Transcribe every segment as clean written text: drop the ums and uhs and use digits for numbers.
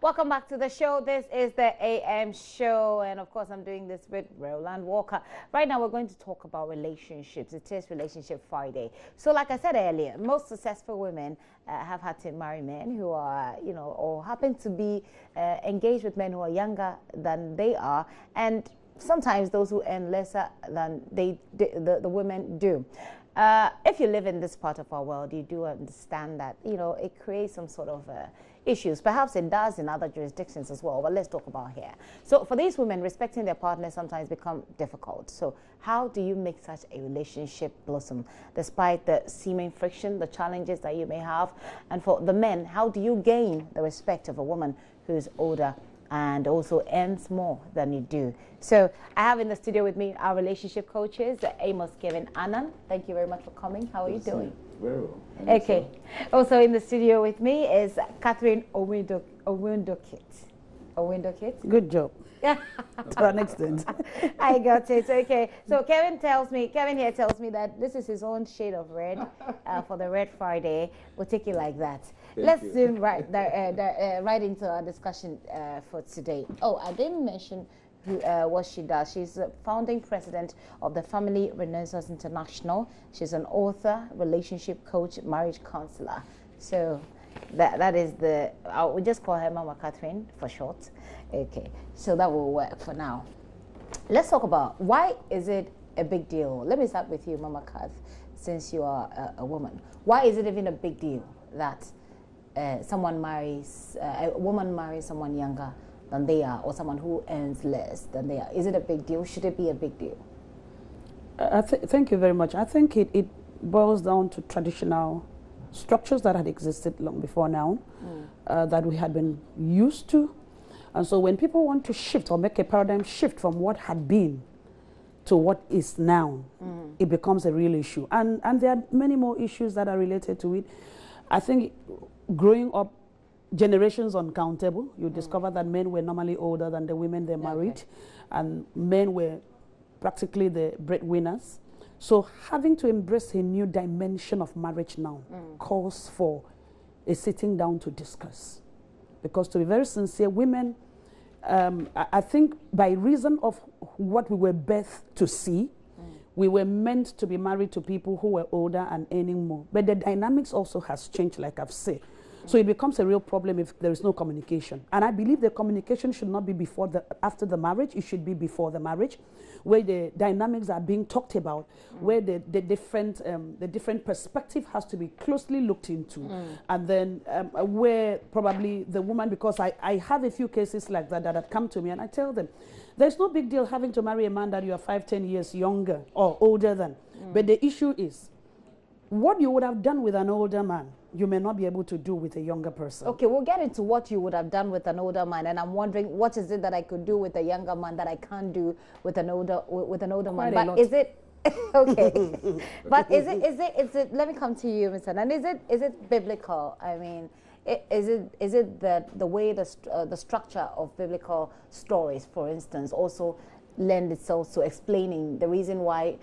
Welcome back to the show. This is the AM show, and of course, I'm doing this with Roland Walker. Right now, we're going to talk about relationships. It is Relationship Friday. So, like I said earlier, most successful women have had to marry men who are, or happen to be engaged with men who are younger than they are, and sometimes those who earn lesser than the women do. If you live in this part of our world, you do understand that, it creates some sort of issues. Perhaps it does in other jurisdictions as well, but let's talk about here. So for these women, respecting their partners sometimes become difficult. So how do you make such a relationship blossom despite the seeming friction, the challenges that you may have? And for the men, how do you gain the respect of a woman who's older and also earns more than you do? So I have in the studio with me our relationship coaches, Amos, Kevin, Anand. Thank you very much for coming. How are you doing? Very well. Okay. Also in the studio with me is Catherine Owindokit. Good job. Yeah. To an extent. I got it. Okay. So Kevin here tells me that this is his own shade of red for the Red Friday. We'll take it like that. Let's zoom right into our discussion for today. Oh, I didn't mention what she does. She's the founding president of the Family Renaissance International. She's an author, relationship coach, marriage counselor. So that is we just call her Mama Catherine for short. Okay, so that will work for now. Let's talk about why is it a big deal. Let me start with you, Mama Cath, since you are a woman. Why is it even a big deal that a woman marries someone younger than they are, or someone who earns less than they are? Is it a big deal? Should it be a big deal? Thank you very much. I think it boils down to traditional structures that had existed long before now, that we had been used to. And so when people want to shift or make a paradigm shift from what had been to what is now, it becomes a real issue. And there are many more issues that are related to it. I think growing up, generations uncountable, you discover that men were normally older than the women they married, and men were practically the breadwinners. So having to embrace a new dimension of marriage now calls for a sitting down to discuss. Because to be very sincere, women, I think by reason of what we were birthed to see, we were meant to be married to people who were older and earning more. But the dynamics also has changed, like I've said. So it becomes a real problem if there is no communication. And I believe the communication should not be after the marriage. It should be before the marriage, where the dynamics are being talked about, where the different perspective has to be closely looked into. And then where probably the woman, because I have a few cases like that have come to me, and I tell them, there's no big deal having to marry a man that you are 5-10 years younger or older than. But the issue is, what you would have done with an older man, you may not be able to do with a younger person. Okay, we'll get into what you would have done with an older man, and I'm wondering what is it that I could do with a younger man that I can't do with an older man. But is it okay? But is it? Let me come to you, Mr. And is it biblical? I mean, is it the way the structure of biblical stories, for instance, also lend itself to explaining the reason why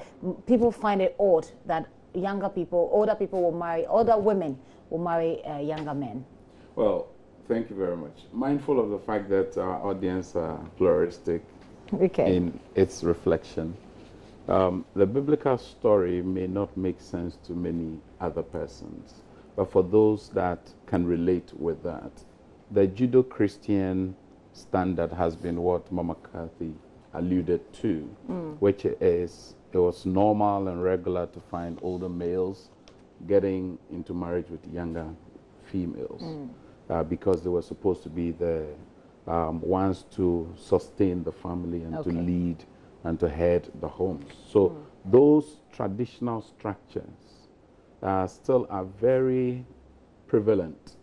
people find it odd that older women will marry younger men? Well, thank you very much. Mindful of the fact that our audience are pluralistic in its reflection, the biblical story may not make sense to many other persons, but for those that can relate with that, the Judeo-Christian standard has been what Mama Cathy alluded to, which is it was normal and regular to find older males getting into marriage with younger females because they were supposed to be the ones to sustain the family and to lead and to head the homes. So those traditional structures still are very prevalent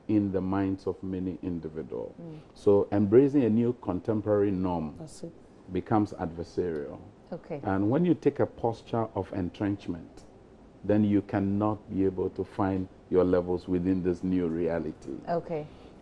in the minds of many individuals. So embracing a new contemporary norm becomes adversarial. And when you take a posture of entrenchment, then you cannot be able to find your levels within this new reality.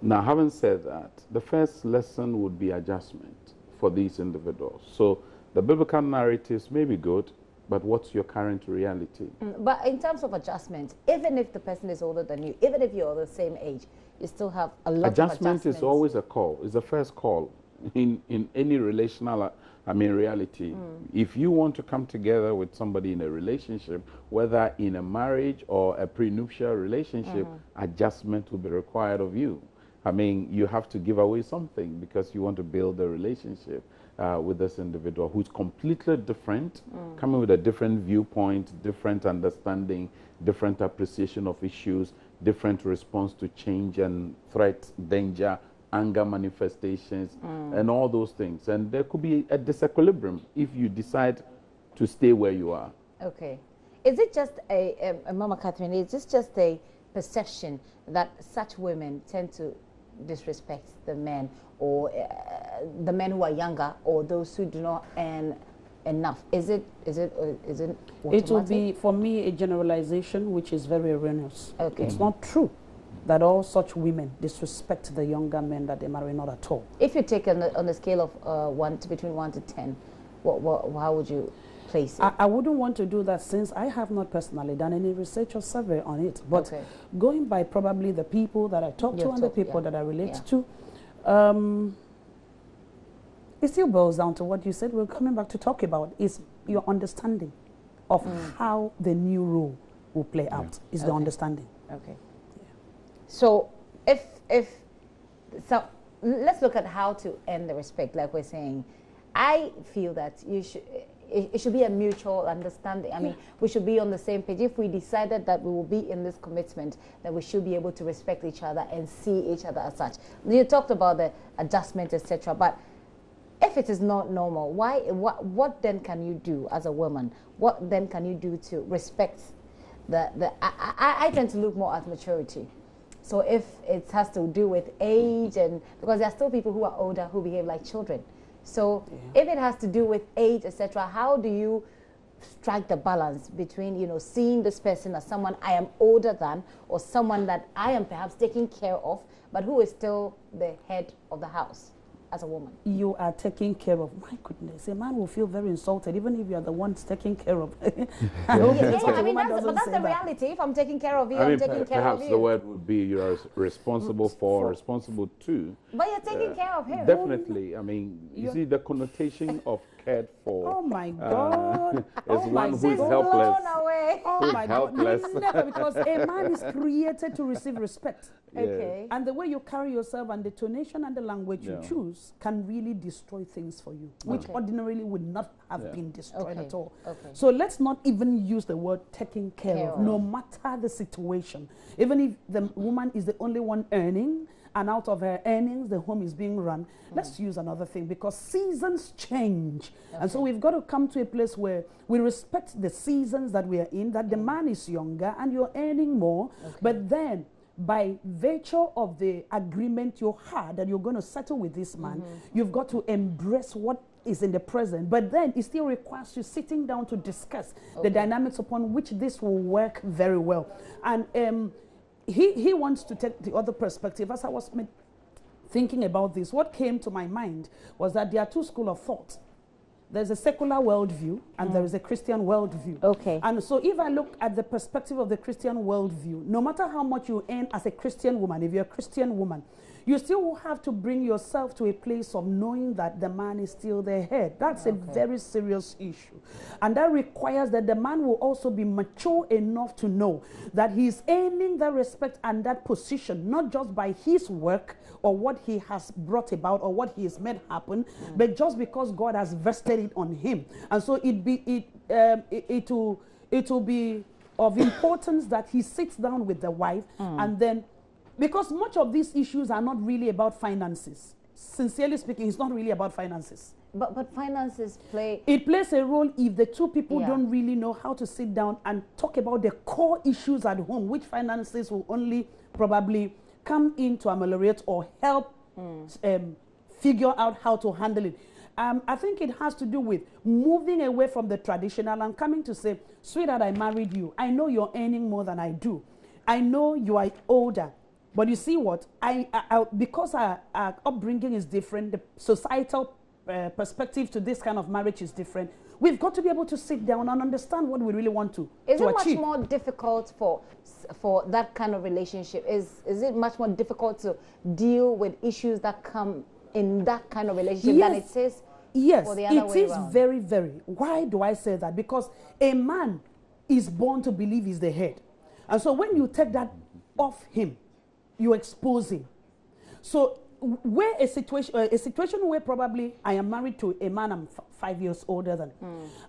Now, having said that, the first lesson would be adjustment for these individuals. So the biblical narratives may be good, but what's your current reality? But in terms of adjustment, even if the person is older than you, even if you're the same age, you still have a lot of adjustments. Is always a call. It's the first call in any relational, reality. If you want to come together with somebody in a relationship, whether in a marriage or a prenuptial relationship, adjustment will be required of you. You have to give away something because you want to build a relationship with this individual who's completely different, coming with a different viewpoint, different understanding, different appreciation of issues, different response to change and threat, danger, anger manifestations, and all those things. And there could be a disequilibrium if you decide to stay where you are. Okay. Is it just Mama Catherine, is this just a perception that such women tend to disrespect the men, or the men who are younger, or those who do not earn enough? Is it automatic? It will be, for me, a generalization which is very erroneous. Okay. It's not true that all such women disrespect the younger men that they marry, not at all. If you take on the scale of between 1 to 10, how would you place it? I wouldn't want to do that, since I have not personally done any research or survey on it. But going by probably the people that I talk to and the people that I relate to, it still boils down to what you said. We're coming back to talk about is your understanding of how the new rule will play out. Is the understanding. Okay. So so let's look at how to end the respect. Like we're saying, I feel that it should be a mutual understanding. We should be on the same page. If we decided that we will be in this commitment, that we should be able to respect each other and see each other as such. You talked about the adjustment, etc. But if it is not normal, what then can you do as a woman? What then can you do to respect I tend to look more at maturity. So if it has to do with age, and because there are still people who are older who behave like children. So if it has to do with age, etc., how do you strike the balance between, seeing this person as someone I am older than, or someone that I am perhaps taking care of, but who is still the head of the house as a woman? You are taking care of. My goodness, a man will feel very insulted even if you are the ones taking care of. But that's the reality. If I'm taking care of you, I'm taking care of you. Perhaps the word would be you are responsible for, responsible to. But you're taking care of him. Definitely. You see the connotation of cared for. Oh my God. Is one who is helpless. Oh my God. Helpless. Never, because a man is created to receive respect. Okay. And the way you carry yourself and the tonation and the language you choose can really destroy things for you, which ordinarily would not have been destroyed at all. Okay. So let's not even use the word taking care of, no matter the situation. Even if the woman is the only one earning, and out of her earnings, the home is being run. Let's use another thing, because seasons change. And so we've got to come to a place where we respect the seasons that we are in, that the man is younger and you're earning more. But then, by virtue of the agreement you had that you're going to settle with this man, you've got to embrace what is in the present. But then it still requires you sitting down to discuss the dynamics upon which this will work very well. And he wants to take the other perspective. As I was thinking about this, what came to my mind was that there are two schools of thought. There's a secular worldview and there is a Christian worldview. Okay. And so if I look at the perspective of the Christian worldview, no matter how much you earn as a Christian woman, if you're a Christian woman, you still will have to bring yourself to a place of knowing that the man is still the head. That's a very serious issue. And that requires that the man will also be mature enough to know that he's earning that respect and that position, not just by his work or what he has brought about or what he has made happen, but just because God has vested it on him. And so it will be of importance that he sits down with the wife and then, because much of these issues are not really about finances. Sincerely speaking, it's not really about finances. But finances play... It plays a role if the two people don't really know how to sit down and talk about the core issues at home, which finances will only probably come in to ameliorate or help figure out how to handle it. I think it has to do with moving away from the traditional and coming to say, sweetheart, I married you. I know you're earning more than I do. I know you are older. But you see what? Because our upbringing is different, the societal perspective to this kind of marriage is different, we've got to be able to sit down and understand what we really want to achieve. Is it achieve. much more difficult for that kind of relationship? Is it much more difficult to deal with issues that come in that kind of relationship than it is for the other way around? Yes, it is very, very. Why do I say that? Because a man is born to believe he's the head. And so when you take that off him, you expose him. So where a situation where probably I am married to a man I'm 5 years older than,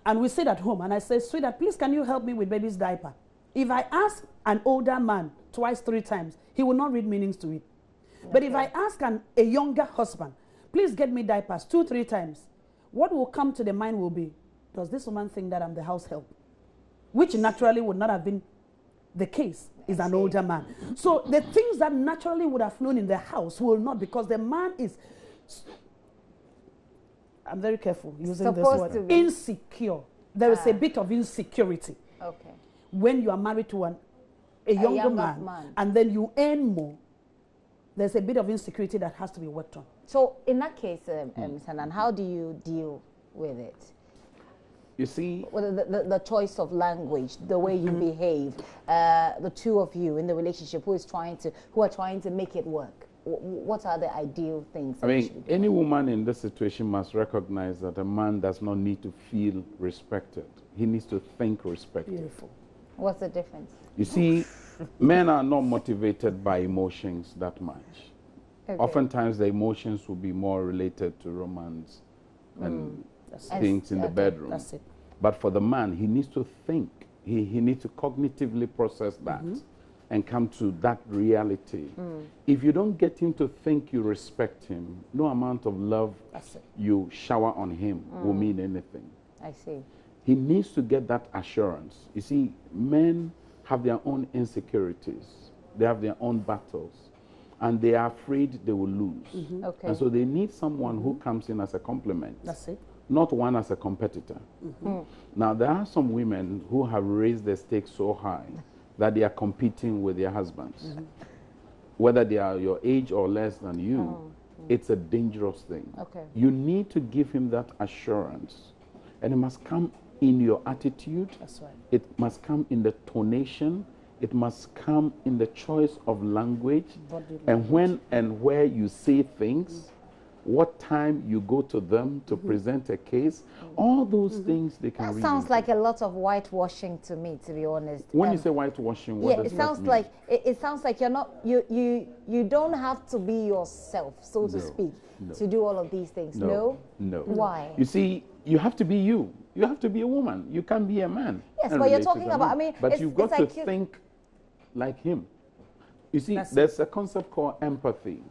and we sit at home and I say, sweetheart, please can you help me with baby's diaper? If I ask an older man twice, 3 times, he will not read meanings to it. Okay. But if I ask a younger husband, please get me diapers 2, 3 times, what will come to the mind will be, does this woman think that I'm the house help? Which naturally would not have been the case. Is an older man. So the things that naturally would have flown in the house will not, because the man is, I'm very careful using this word, insecure. There is a bit of insecurity. Okay. When you are married to a younger man and then you earn more, there's a bit of insecurity that has to be worked on. So in that case, Sanan, how do you deal with it? You see, the choice of language, the way you behave, the two of you in the relationship who are trying to make it work. What are the ideal things? I mean, any woman in this situation must recognize that a man does not need to feel respected. He needs to think respected. Beautiful. What's the difference? You see, men are not motivated by emotions that much. Okay. Oftentimes, the emotions will be more related to romance and things in the bedroom. That's it. But for the man, he needs to think. He needs to cognitively process that and come to that reality. If you don't get him to think you respect him, no amount of love you shower on him will mean anything. I see. He needs to get that assurance. You see, men have their own insecurities. They have their own battles. And they are afraid they will lose. Okay. And so they need someone who comes in as a complement. That's it. Not one as a competitor. Now, there are some women who have raised their stakes so high that they are competing with their husbands. Whether they are your age or less than you, it's a dangerous thing. Okay. You need to give him that assurance. And it must come in your attitude. That's right. It must come in the tonation. It must come in the choice of language. And when and where you say things. What time you go to them to present a case, all those things they can read. That sounds like a lot of whitewashing to me, to be honest. When you say whitewashing, what does it sounds that mean? like it sounds like you're not you don't have to be yourself, so to speak, to do all of these things. No. Why? You see, you have to be you. You have to be a woman. You can't be a man. Yes, but you're talking about. I mean, but you've got to think like him. You see, there's a concept called empathy.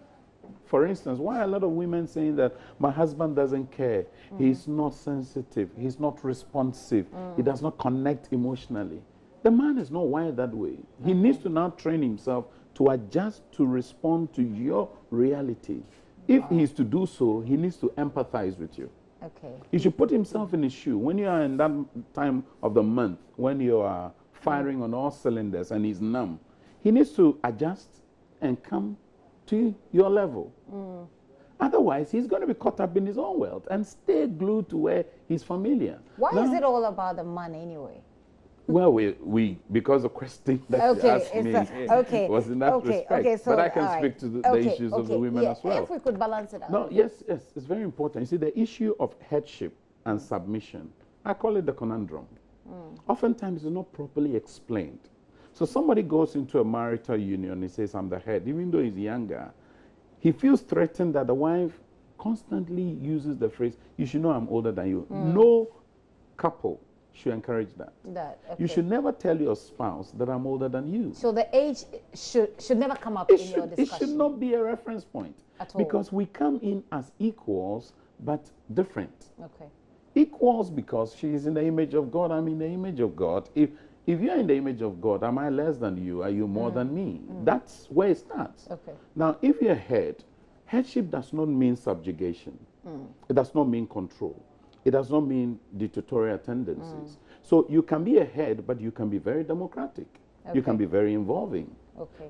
For instance, why are a lot of women saying that my husband doesn't care, he's not sensitive, he's not responsive, he does not connect emotionally? The man is not wired that way. He needs to now train himself to adjust to respond to your reality. If he is to do so, he needs to empathize with you. Okay. He should put himself in his shoe. When you are in that time of the month, when you are firing on all cylinders and he's numb, he needs to adjust and come to your level. Otherwise, he's going to be caught up in his own world and stay glued to where he's familiar. Why is it all about the man anyway? Well, we because the question that you asked me was in that respect. Okay, so, but I can speak to the issues of the women as well. If we could balance it out. No, yes, it's very important. You see, the issue of headship and submission, I call it the conundrum. Oftentimes, it's not properly explained. So somebody goes into a marital union, he says, I'm the head. Even though he's younger, he feels threatened that the wife constantly uses the phrase, you should know I'm older than you. No couple should encourage that. You should never tell your spouse that I'm older than you. So the age should never come up in your discussion? It should not be a reference point. At all. Because we come in as equals, but different. Okay. Equals because she is in the image of God, I'm in the image of God. If you're in the image of God, am I less than you? Are you more than me? That's where it starts. Okay. Now, if you're headship does not mean subjugation. It does not mean control. It does not mean dictatorial tendencies. So you can be a head, but you can be very democratic. You can be very involving.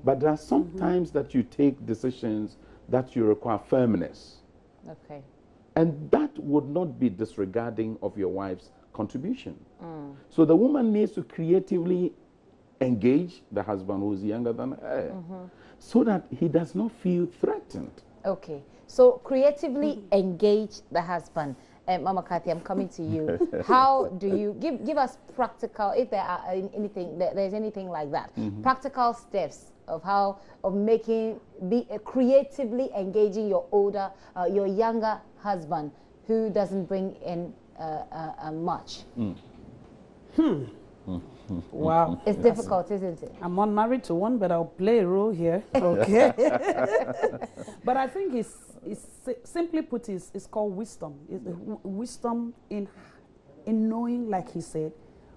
But there are some times that you take decisions that you require firmness. And that would not be disregarding of your wife's contribution. So the woman needs to creatively engage the husband who's younger than her so that he does not feel threatened. Okay. So creatively engage the husband. Mama Cathy, I'm coming to you. How do you give us practical, if there are there's anything like that, practical steps of how creatively engaging your younger husband who doesn't bring in much. Wow. It's difficult, isn't it? I'm not married to one, but I'll play a role here. Okay. But I think it's simply put, it's called wisdom. It's wisdom in knowing, like he said,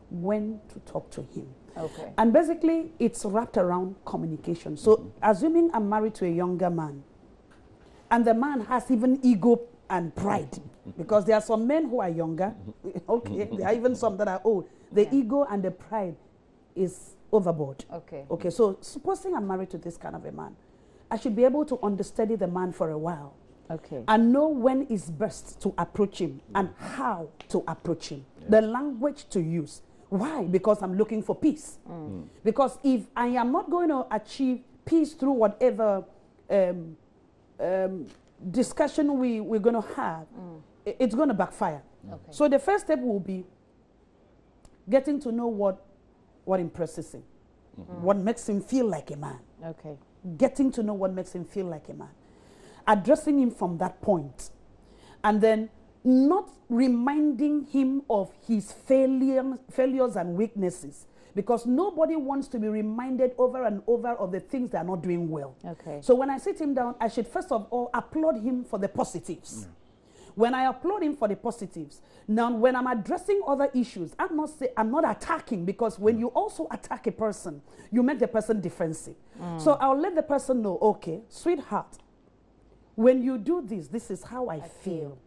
when to talk to him. Okay. And basically, it's wrapped around communication. So, assuming I'm married to a younger man, and the man has even ego and pride, because there are some men who are younger, okay, there are even some that are old. The ego and the pride is overboard. Okay. Okay, so supposing I'm married to this kind of a man, I should be able to understudy the man for a while. Okay. And know when it's best to approach him and how to approach him. The language to use. Why? Because I'm looking for peace. Because if I am not going to achieve peace through whatever discussion we're going to have, it's going to backfire. Okay. So the first step will be getting to know what impresses him, what makes him feel like a man. Okay. Getting to know what makes him feel like a man. Addressing him from that point. And then not reminding him of his failures and weaknesses. Because nobody wants to be reminded over and over of the things they are not doing well. Okay. So when I sit him down, I should first of all applaud him for the positives. When I applaud him for the positives, now when I'm addressing other issues, I'm not attacking, because when you also attack a person, you make the person defensive. So I'll let the person know, okay, sweetheart, when you do this, this is how I feel.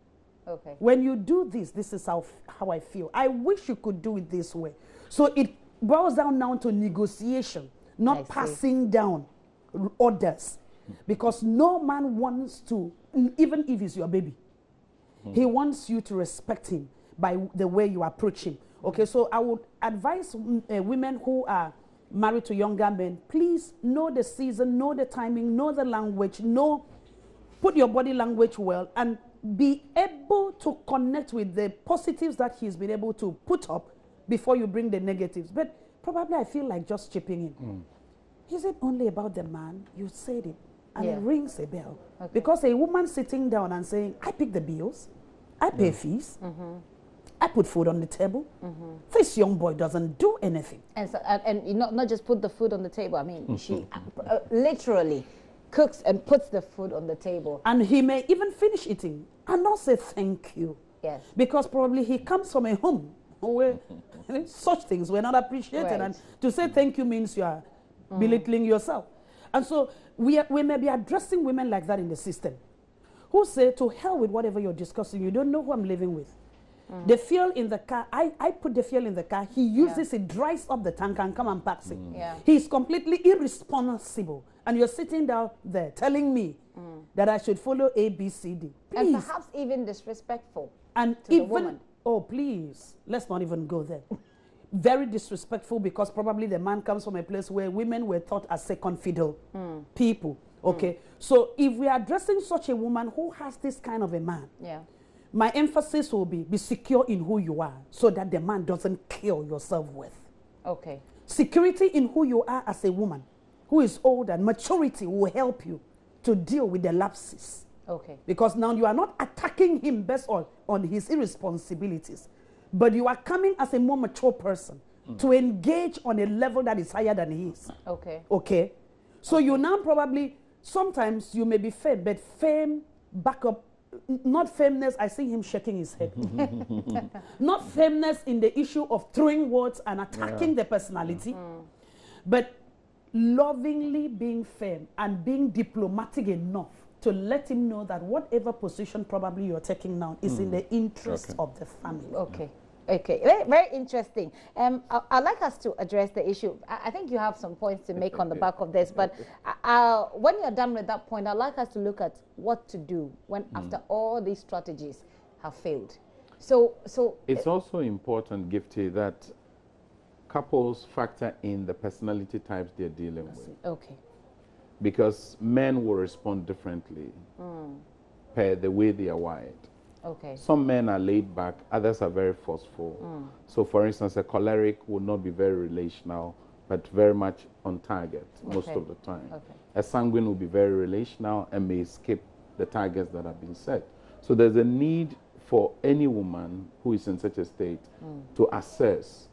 Okay. When you do this, this is how I feel. I wish you could do it this way. So it boils down now to negotiation, not passing down orders. Because no man wants to, even if it's your baby, he wants you to respect him by the way you approach him. Okay, so I would advise women who are married to younger men, please know the season, know the timing, know the language, put your body language well, and be able to connect with the positives that he's been able to put up before you bring the negatives. But probably I feel like just chipping in. Is it only about the man? You said it. And it rings a bell. Okay. Because a woman sitting down and saying, I pick the bills, I pay fees, I put food on the table. This young boy doesn't do anything. And so, and not just put the food on the table. I mean, she literally cooks and puts the food on the table. And he may even finish eating and not say thank you. Yes. Because probably he comes from a home where such things were not appreciated. Right. And to say thank you means you are belittling yourself. And so we may be addressing women like that in the system, who say, to hell with whatever you're discussing, you don't know who I'm living with. The fuel in the car, I put the fuel in the car, he uses it, dries up the tank and come and packs it. He's completely irresponsible. And you're sitting down there telling me that I should follow A, B, C, D. Please. And perhaps even disrespectful and to the woman. Oh, please, let's not even go there. Very disrespectful, because probably the man comes from a place where women were thought as second fiddle people. Okay, so if we are addressing such a woman who has this kind of a man, my emphasis will be secure in who you are, so that the man doesn't kill your self-worth. Okay. Security in who you are as a woman who is old, and maturity will help you to deal with the lapses. Okay. Because now you are not attacking him based on his irresponsibilities, but you are coming as a more mature person to engage on a level that is higher than his. Okay. Okay. So you now probably, sometimes you may be firm, but firm back up, not firmness, I see him shaking his head. Not firmness in the issue of throwing words and attacking the personality, but lovingly being firm and being diplomatic enough to let him know that whatever position probably you're taking now is in the interest of the family. Okay. Okay, very, very interesting. I'd like us to address the issue. I think you have some points to make on the back of this, but when you're done with that point, I'd like us to look at what to do when after all these strategies have failed. So it's also important, Gifty, that couples factor in the personality types they're dealing with. Okay. Because men will respond differently per the way they are wired. Okay. Some men are laid back, others are very forceful. So, for instance, a choleric will not be very relational, but very much on target most of the time. Okay. A sanguine will be very relational and may skip the targets that have been set. So there's a need for any woman who is in such a state to assess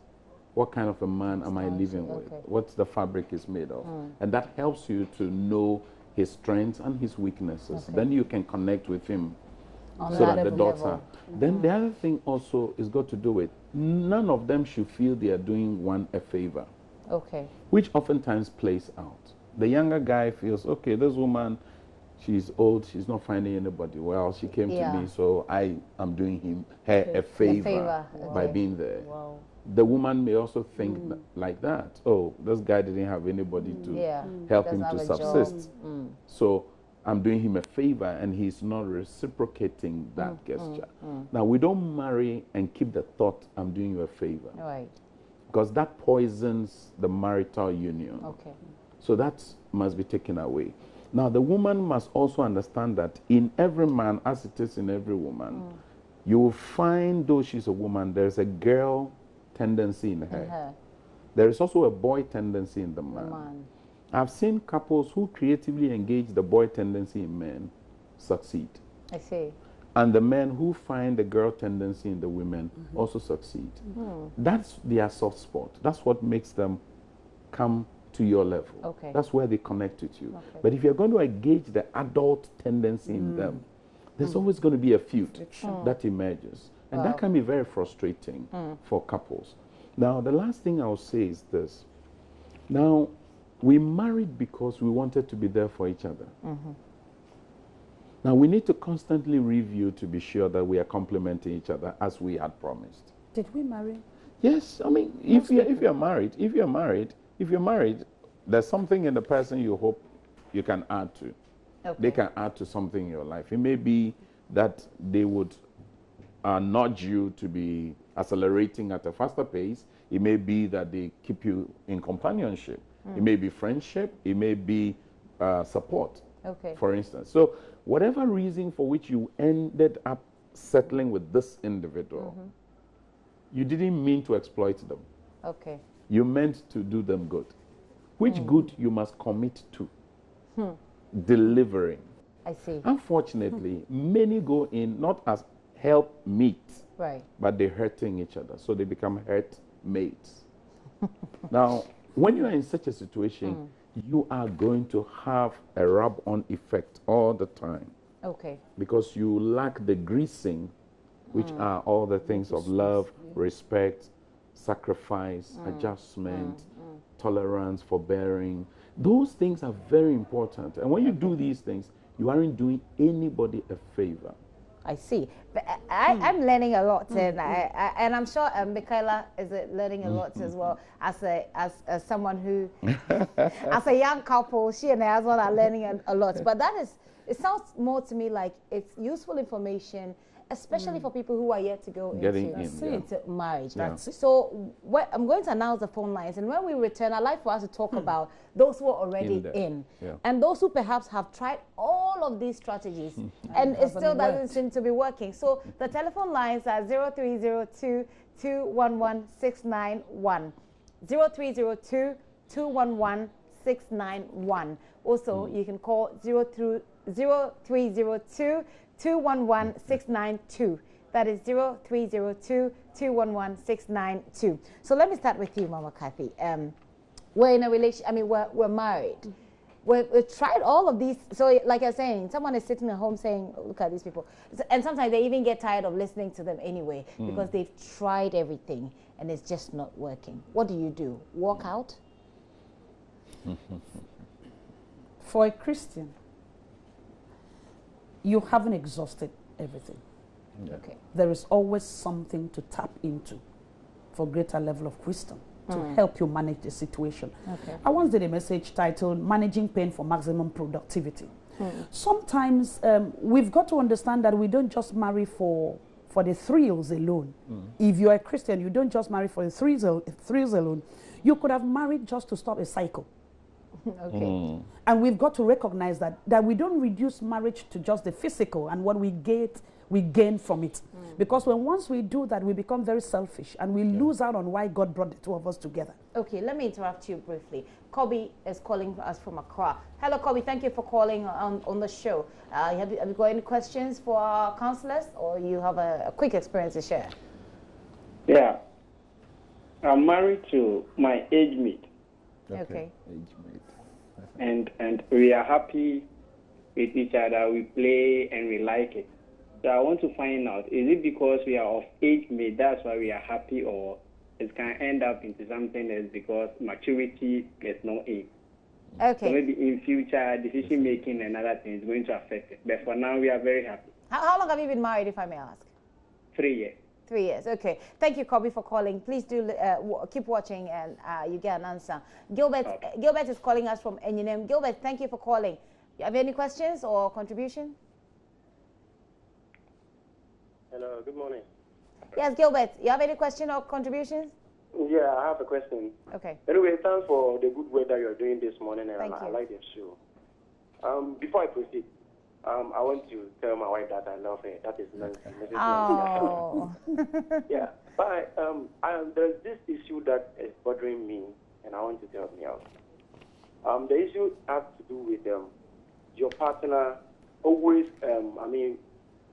what kind of a man am I living with, what the fabric is made of. And that helps you to know his strengths and his weaknesses. Then you can connect with him so that the dots are. Then the other thing also is got to do with none of them should feel they are doing one a favor. Okay. Which oftentimes plays out. The younger guy feels, okay, this woman, she's old, she's not finding anybody. Well, she came to me, so I am doing her a favor by being there. Wow. The woman may also think like that. Oh, this guy didn't have anybody to help him to subsist. So I'm doing him a favor and he's not reciprocating that gesture. Now, we don't marry and keep the thought, I'm doing you a favor. Right. Because that poisons the marital union. Okay. So that must be taken away. Now, the woman must also understand that in every man, as it is in every woman, you will find, though she's a woman, there's a girl tendency in her. There is also a boy tendency in the man. I've seen couples who creatively engage the boy tendency in men succeed. I see. And the men who find the girl tendency in the women also succeed. That's their soft spot. That's what makes them come to your level. Okay. That's where they connect with you. Okay. But if you're going to engage the adult tendency in them, there's always going to be a feud that emerges. And that can be very frustrating for couples. Now, the last thing I'll say is this. Now, we married because we wanted to be there for each other. Now, we need to constantly review to be sure that we are complementing each other as we had promised. Did we marry? Yes. I mean, if you're married, there's something in the person you hope you can add to. Okay. They can add to something in your life. It may be that they would nudge you to be accelerating at a faster pace. It may be that they keep you in companionship. It may be friendship. It may be support, for instance. So whatever reason for which you ended up settling with this individual, you didn't mean to exploit them. Okay. You meant to do them good. Which good you must commit to delivering. I see. Unfortunately, many go in not as help meet, but they're hurting each other. So they become hurt mates. Now, when you are in such a situation, you are going to have a rub-on effect all the time. Okay. Because you lack the greasing, which are all the things of love, respect, sacrifice, adjustment, tolerance, forbearing. Those things are very important. And when you do these things, you aren't doing anybody a favor. I see. But I'm learning a lot, and I'm sure Michaela is learning a lot as well. As someone who, as a young couple, she and I as well are learning a lot. But it sounds more to me like it's useful information, especially for people who are yet to go into marriage. So I'm going to announce the phone lines, and when we return, I'd like for us to talk about those who are already in and those who perhaps have tried all of these strategies and it still doesn't seem to be working. So the telephone lines are 0302-211-691, 0302-211-691. Also, you can call 0302-211-692. That is 0302-211-692. So let me start with you, Mama Cathy. We're in a relationship. I mean, we're married. We've tried all of these. So like you're saying, someone is sitting at home saying, look at these people. And sometimes they even get tired of listening to them anyway because they've tried everything and it's just not working. What do you do? Walk out? For a Christian, you haven't exhausted everything. Okay. There is always something to tap into for greater level of wisdom to help you manage the situation. Okay. I once did a message titled Managing Pain for Maximum Productivity. Sometimes we've got to understand that we don't just marry for for the thrills alone. If you're a Christian, you don't just marry for the thrills alone. You could have married just to stop a cycle. Okay. And we've got to recognize that we don't reduce marriage to just the physical and what we gain from it. Because once we do that, we become very selfish and we lose out on why God brought the two of us together. Okay, let me interrupt you briefly. Kobe is calling us from Accra. Hello, Kobe. Thank you for calling on the show. Have you got any questions for our counselors, or you have a quick experience to share? Yeah. I'm married to my age mate. Okay. Age mate. And we are happy with each other. We play and we like it. So I want to find out, is it because we are of age mate, that's why we are happy, or it can end up into something else because maturity is not in? Okay. So maybe in future, decision making and other things is going to affect it. But for now, we are very happy. How long have you been married, if I may ask? 3 years. 3 years. Okay. Thank you, Kobe, for calling. Please do keep watching and you get an answer. Gilbert, Okay. Gilbert is calling us from Enyinem. Gilbert, thank you for calling. You have any questions or contribution? Hello, good morning. Yes, Gilbert, you have any question or contributions? Yeah, I have a question. Okay. Anyway, thanks for the good work that you're doing this morning, and Thank I you. like the show. Before I proceed, I want to tell my wife that I love her. That is Nancy. Oh. Yeah, but there's this issue that is bothering me, and I want you to help me out. The issue has to do with your partner always,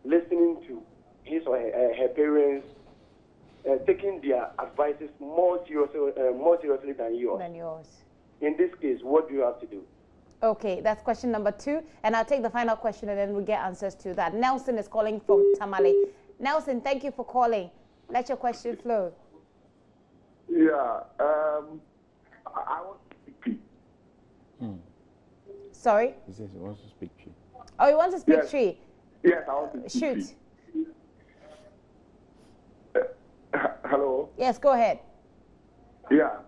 listening to his or her parents, taking their advices more seriously than yours. In this case, what do you have to do? Okay, that's question number 2. And I'll take the final question and then we'll get answers to that. Nelson is calling from Tamale. Nelson, thank you for calling. Let your question flow. Yeah, I want to speak. Sorry? He says he wants to speak to you. Oh, you want to speak Yes. tree? Yes, I want to speak. Shoot. Hello? Yes, go ahead. Yeah.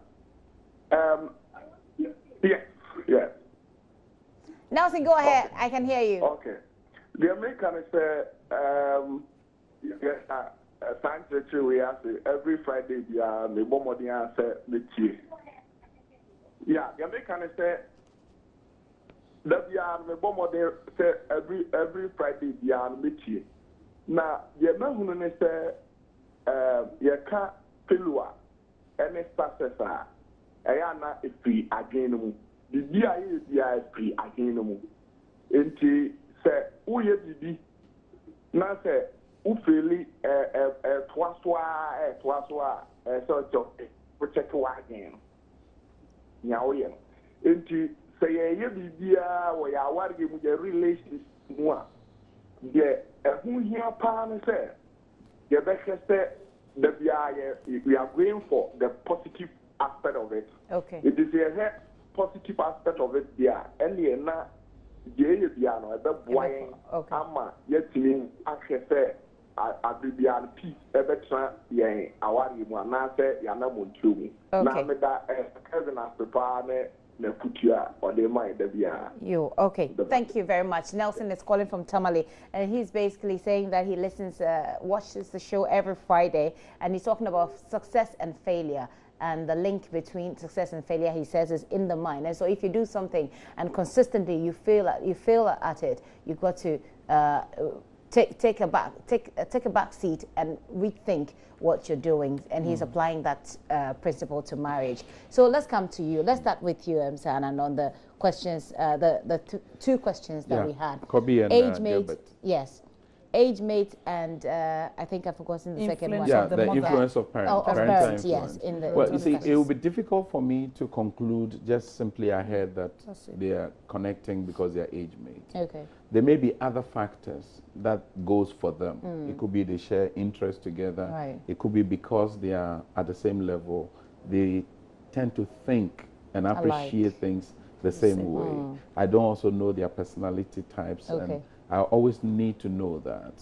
Yes. Nelson, go ahead. I can hear you. Okay. The American say, science we ask every Friday, the bomb answer the tea. Yeah, the American say, that the bomb say every Friday, the tea. Now, the American say, you can't feel any successor. I am not a free again. The DIA is free again. And say, who you did now say, who feel twice, so protect again. Now, and say, you be where you are with your relations. Yeah, who here, pan say. The best say that we are going for the positive aspect of it. Okay. It is a positive aspect of it there. And the piano, the boy, Ama, yet me, actually say, I be the peace, ever try, our one, I say, Yana Muntu. Now, me that cousin as the partner. You okay? Thank you very much. Nelson is calling from Tamale, and he's basically saying that he listens, watches the show every Friday, and he's talking about success and failure, and the link between success and failure, he says, is in the mind. And so, if you do something and consistently you fail at it, you've got to take a back seat and rethink what you're doing, and he's applying that principle to marriage. So let's come to you. Let's start with you, Sanan, on the questions, the two questions that we had. Kobe and age mate, Gilbert. yes. Age mate, and I think I've forgotten the second one. Yeah, the influence of parents. Of parents, yes. Well, you see, it will be difficult for me to conclude just simply ahead that they are connecting because they are age mates. Okay. There may be other factors that goes for them. It could be they share interests together. Right. It could be because they are at the same level. They tend to think and appreciate things the same way. I don't also know their personality types. Okay. And I always need to know that.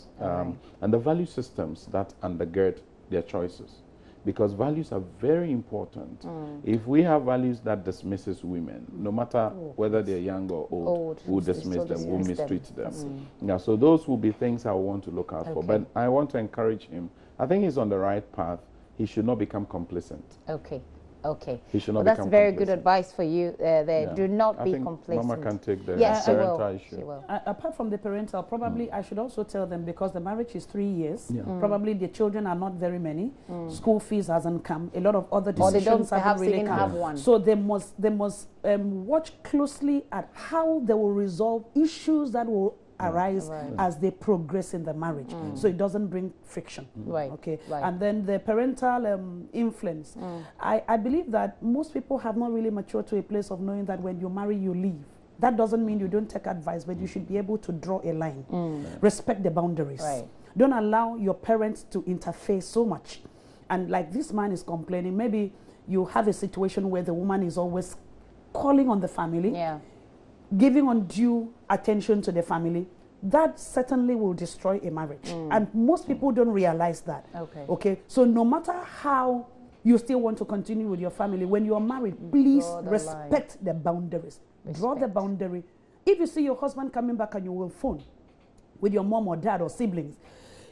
And the value systems that undergird their choices. because values are very important. If we have values that dismisses women, no matter whether they're young or old, we'll dismiss them, we'll mistreat them. Yeah, so those will be things I want to look out for. But I want to encourage him. I think he's on the right path. He should not become complacent. Okay. Okay. He should not that's become very complacent. good advice for you there. Yeah. Do not I be think complacent. Mama can take the yes, parental she issue. She will. Apart from the parental, probably I should also tell them, because the marriage is 3 years, probably the children are not very many, school fees hasn't come, a lot of other decisions haven't really come. Have one. So they must watch closely at how they will resolve issues that will arise as they progress in the marriage, so it doesn't bring friction. Okay. And then the parental influence. I believe that most people have not really matured to a place of knowing that when you marry, you leave. That doesn't mean you don't take advice, but you should be able to draw a line. Respect the boundaries. Don't allow your parents to interfere so much. And like this man is complaining, maybe you have a situation where the woman is always calling on the family, giving undue attention to the family. That certainly will destroy a marriage. And most people don't realize that. Okay. So no matter how you still want to continue with your family, when you're married, please respect the boundaries. Draw the boundary. If you see your husband coming back and you will phone with your mom or dad or siblings,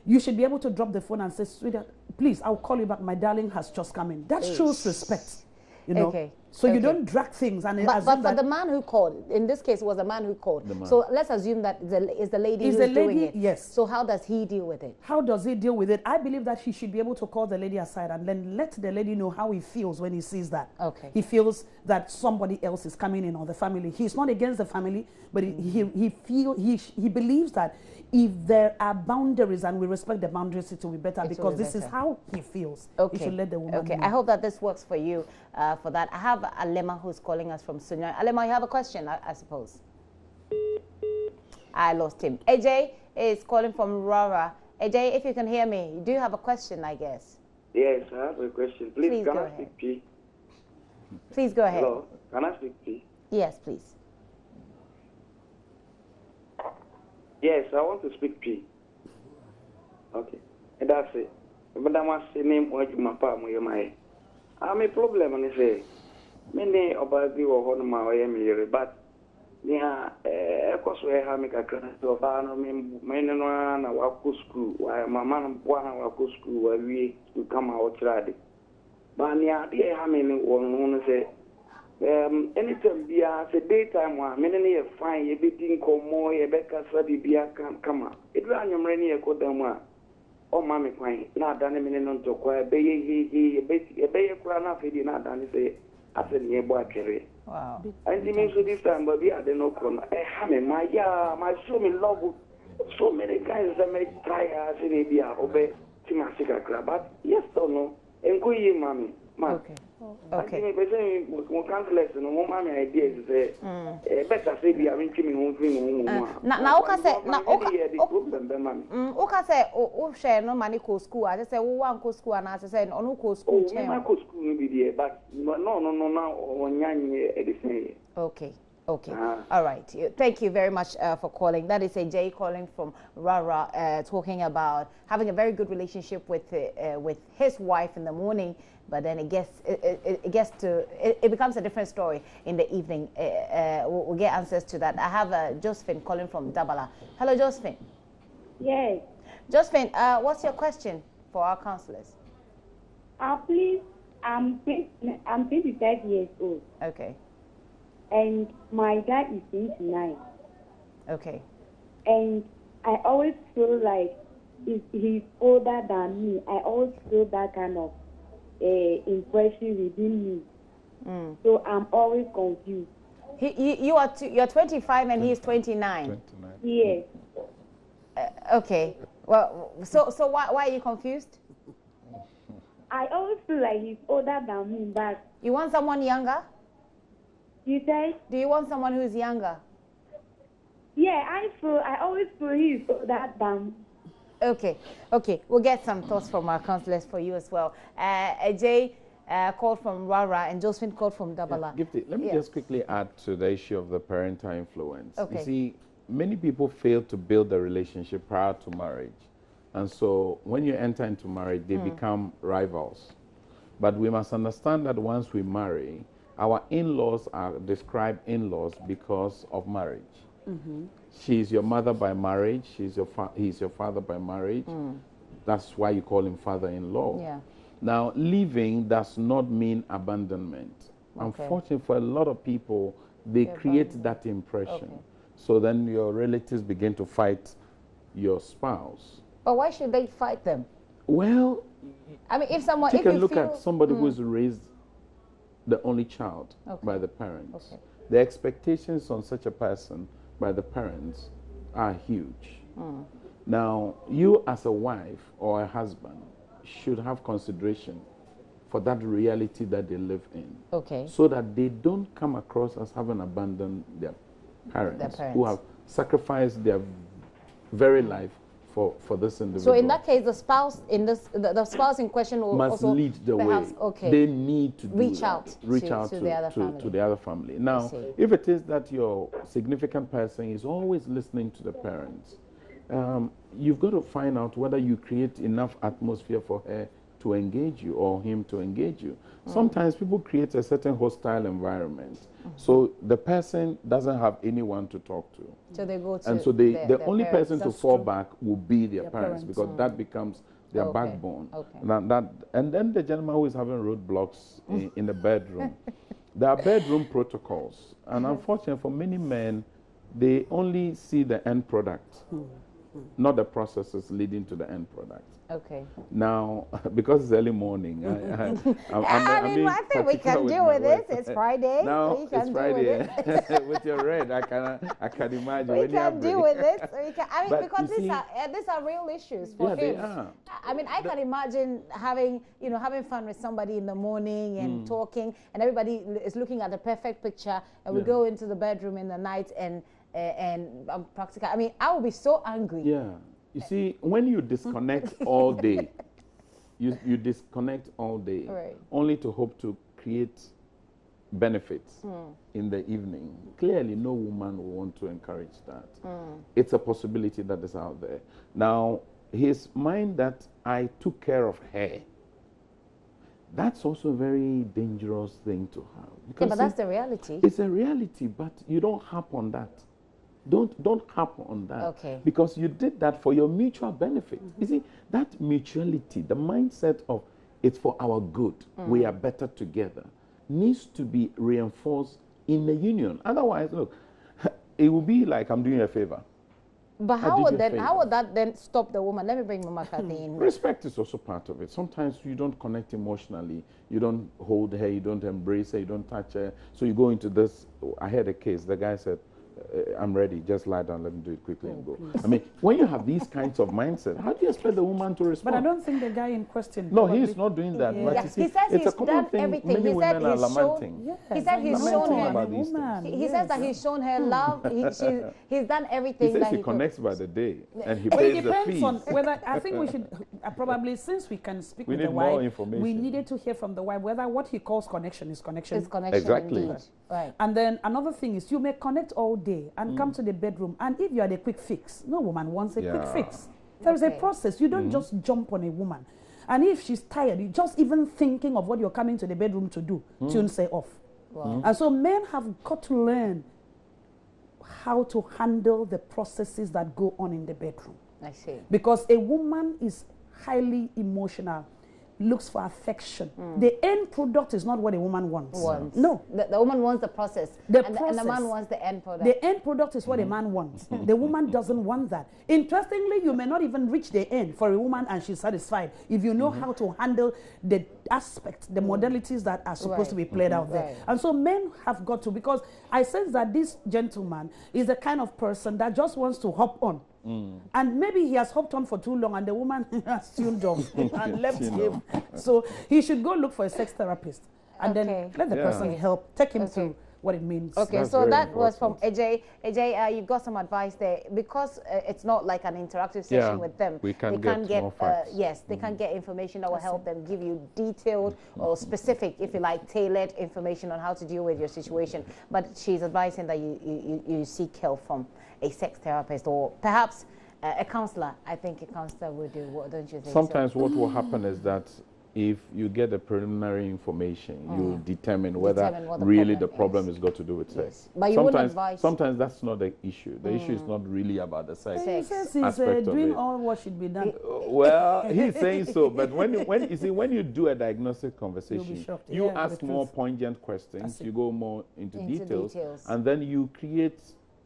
you should be able to drop the phone and say, sweetheart, please, I'll call you back. My darling has just come in. That shows respect. You know? So you don't drag things. And but for the man who called, in this case, it was a man who called. So let's assume that is the lady who's doing it. Yes. So how does he deal with it? How does he deal with it? I believe that he should be able to call the lady aside and then let the lady know how he feels when he sees that. He feels that somebody else is coming in on the family. He's not against the family, but he believes that if there are boundaries and we respect the boundaries, it will be better, because this is how he feels. He should let the woman know. I hope that this works for you for that. I have Alema who's calling us from Sunya. Alema, you have a question, I suppose. I lost him. AJ is calling from Rara. AJ, if you can hear me, you do have a question, I guess. Yes, I have a question. Please can I speak to you? Please go ahead. Hello, can I speak to you? Yes, please. Yes, I want to speak to you. Okay, and that's it. But I must say, name what my palm with my. I'm a problem, and I say, many about you or one my way, but yeah, of course, we have make a class of our men and our school, while my man one our school where we come out ready. But yeah, dear, how many one say. Anytime be a daytime one, many a fine, a bit come more, a better study be a come out. It ran your many a code them one. Oh, mammy, fine, not done a minute on to acquire, a bay crown of it, not done say, I said, near boy carry. Wow. And it means this time, but we are the no corner. A hammer, my so in love with so many guys that make try as it be a obey Timasica club. But yes or no, and go ye, mammy. Okay. Okay. Now, okay, say, oh, share no money co school. I just say, oh, one co school, and I say, no co school. But no, okay. Okay. All right. Thank you very much for calling. That is AJ calling from Rara, talking about having a very good relationship with his wife in the morning, but then it becomes a different story in the evening. We'll get answers to that. I have Josephine calling from Dabala. Hello, Josephine. Yes. Josephine, what's your question for our counselors? Please, I'm 25 years old. Okay. And my dad is 29. Okay. And I always feel like he's older than me. I always feel that kind of impression within me. So I'm always confused. You're 25 and he's 29. Yes. Okay. Well, so why are you confused? I always feel like he's older than me, but you want someone younger? You say? Do you want someone who's younger? Yeah, I always feel he's older than me. Okay. We'll get some thoughts from our counselors for you as well. AJ called from Rara and Josephine called from Dabala. Yeah, Gifty, let me just quickly add to the issue of the parental influence. Okay. You see, many people fail to build a relationship prior to marriage. And so when you enter into marriage, they become rivals. But we must understand that once we marry, our in-laws are described in-laws because of marriage. She's your mother by marriage. He's your father by marriage. That's why you call him father-in-law. Yeah. Now, leaving does not mean abandonment. Unfortunately, for a lot of people, they create that impression. So then your relatives begin to fight your spouse. But why should they fight them? Well, I mean, if someone... take a look at somebody who is raised the only child by the parents. The expectations on such a person by the parents are huge. Now, you as a wife or a husband should have consideration for that reality that they live in. So that they don't come across as having abandoned their parents. Who have sacrificed their very life for this individual. So in that case, the spouse in this, the spouse in question will must also lead the way. They need to reach out to the other family. Now, if it is that your significant person is always listening to the parents, you've got to find out whether you create enough atmosphere for her to engage you or him to engage you. Sometimes people create a certain hostile environment. So the person doesn't have anyone to talk to. So they go to and so the only parents. person to fall back will be their parents, because that becomes their backbone. And then the gentleman who is having roadblocks in the bedroom. There are bedroom protocols. And unfortunately for many men, they only see the end product, not the processes leading to the end product. Now, because it's early morning, I think we can deal with this. It's Friday. Now we can it's Friday. With, with your red, I can imagine. We can deal with it. I mean, because these are real issues for him. They are. I mean, I can imagine having fun with somebody in the morning and talking, and everybody is looking at the perfect picture, and we go into the bedroom in the night and I'm practical. I mean, I will be so angry. Yeah. You see, when you disconnect all day, you disconnect all day, only to hope to create benefits in the evening. Clearly, no woman will want to encourage that. It's a possibility that is out there. Now, his mind that I took care of her, that's also a very dangerous thing to have. Because but that's the reality. It's a reality, but you don't harp on that. Don't harp on that. Because you did that for your mutual benefit. You see, that mutuality, the mindset of it's for our good, we are better together, needs to be reinforced in the union. Otherwise, look, it will be like I'm doing a favor. But how would that then stop the woman? Let me bring Mama Cathy in. Respect is also part of it. Sometimes you don't connect emotionally. You don't hold her, you don't embrace her, you don't touch her. So you go into this. I had a case. The guy said, I'm ready, just lie down, let me do it quickly and go. I mean, when you have these kinds of mindset, how do you expect the woman to respond? But I don't think the guy in question... No, he's not doing that. Yeah. But He says it's he's a common done thing. everything. Many women are lamenting. He said he's shown her... He says that he's shown her love. He's done everything. He says that he connects by the day and he well, pays it depends the fees. on whether... I think we should... probably, since we can speak with the wife... more information. We needed to hear from the wife whether what he calls connection is connection. It's connection. Exactly. Indeed. Right. And then another thing is you may connect all day and come to the bedroom, and if you are the quick fix, no woman wants a quick fix. There is a process. You don't just jump on a woman. And if she's tired, you just even thinking of what you're coming to the bedroom to do, tunes her off. Wow. And so men have got to learn how to handle the processes that go on in the bedroom. I see. Because a woman is highly emotional, looks for affection. The end product is not what a woman wants. No. The woman wants the process. And the man wants the end product. The end product is what a man wants. The woman doesn't want that. Interestingly, you may not even reach the end for a woman and she's satisfied if you know how to handle the aspects, the modalities that are supposed to be played out there. And so men have got to, because I sense that this gentleman is the kind of person that just wants to hop on. And maybe he has hopped on for too long and the woman has tuned off and left him. So he should go look for a sex therapist and then let the person help, take him through what it means. Okay, so that was from AJ. AJ, you've got some advice there. Because it's not like an interactive session with them. They can't get more facts. Yes, they can't get information that will help them give you detailed or specific, if you like, tailored information on how to deal with your situation. But she's advising that you seek help from a sex therapist or perhaps a counselor. I think a counselor would do. What don't you think? Sometimes what will happen is that if you get the preliminary information, you determine whether really the problem is got to do with sex. But you wouldn't advise. Sometimes that's not the issue. The issue is not really about the sex. He says he's doing all what should be done. Well, he's saying so, but when you do a diagnostic conversation, you ask more poignant questions, you go more into details, and then you create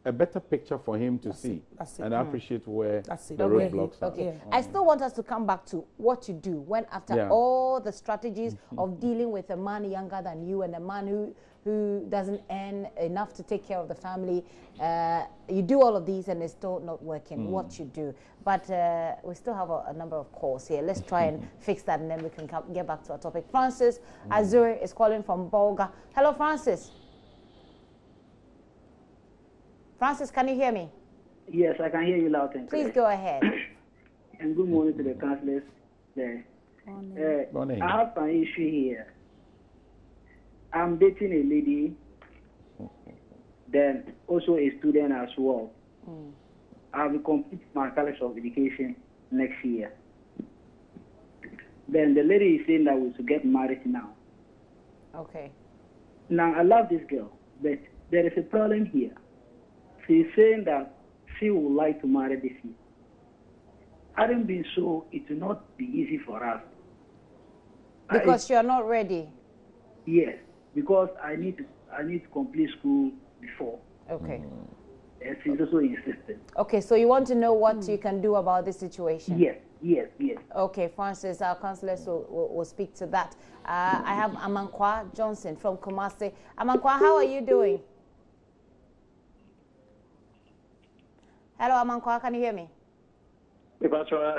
a better picture for him to see and appreciate where the roadblocks are. Okay. I still want us to come back to what you do when after all the strategies of dealing with a man younger than you and a man who doesn't earn enough to take care of the family. You do all of these and it's still not working. What you do. But we still have a number of calls here. Let's try and fix that and then we can get back to our topic. Francis Azuri is calling from Bolga. Hello, Francis. Francis, can you hear me? Yes, I can hear you loud and clear. Please go ahead. And good morning to the counselors there. Morning. I have an issue here. I'm dating a lady, then also a student as well. I will complete my college of education next year. Then the lady is saying that we should get married now. Okay. Now, I love this girl, but there is a problem here. She's saying that she would like to marry this year. Hadn't been so, it will not be easy for us. Because you're not ready. Yes, because I need to complete school before. Okay. And she's also insistent. Okay, so you want to know what you can do about this situation? Yes. Okay, Francis, our counselors will speak to that. I have Amankwa Johnson from Kumasi. Amankwa, how are you doing? Hello, Amankwa, can you hear me? I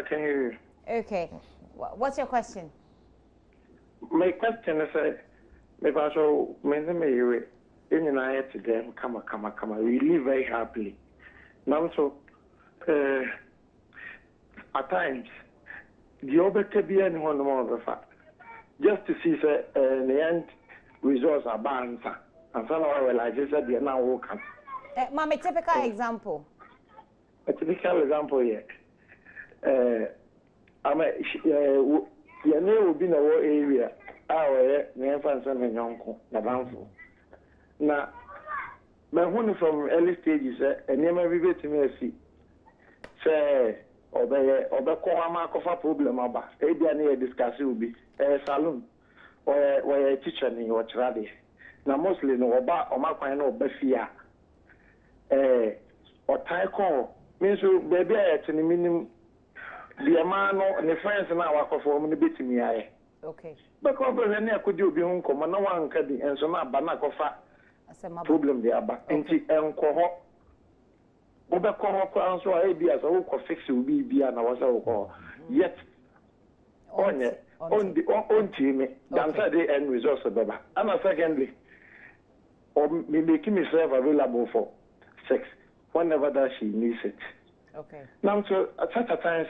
can hear you. Okay. What's your question? My question is, we live very happily. Now, so, at times, the other be anyone more of a fact. Just to see, the end results are banned, and some of our realizes that they are now working. Mama, typical example. A typical example here. I'm a you know, be in our area. Our name fans and uncle, the bountiful. Now, my one from early stages, and never revealed to me a seat. Say, or the Koama of a problem about a discuss will be a saloon or a teacher in your tradi. Now, mostly no about or my kind of Befia or Taiko. Means baby at the minimum the man and the friends and I work for me bit me. Okay. But I could do be home, come no one can be and so not Banakofa problem there, but anti alcohol. Over call so I be as a hook of fix will be and I was a call. Yet on the team, dancer the end results of Baba. And secondly, or making myself available for sex. Whenever that she needs it. Okay. Now, so at such a time,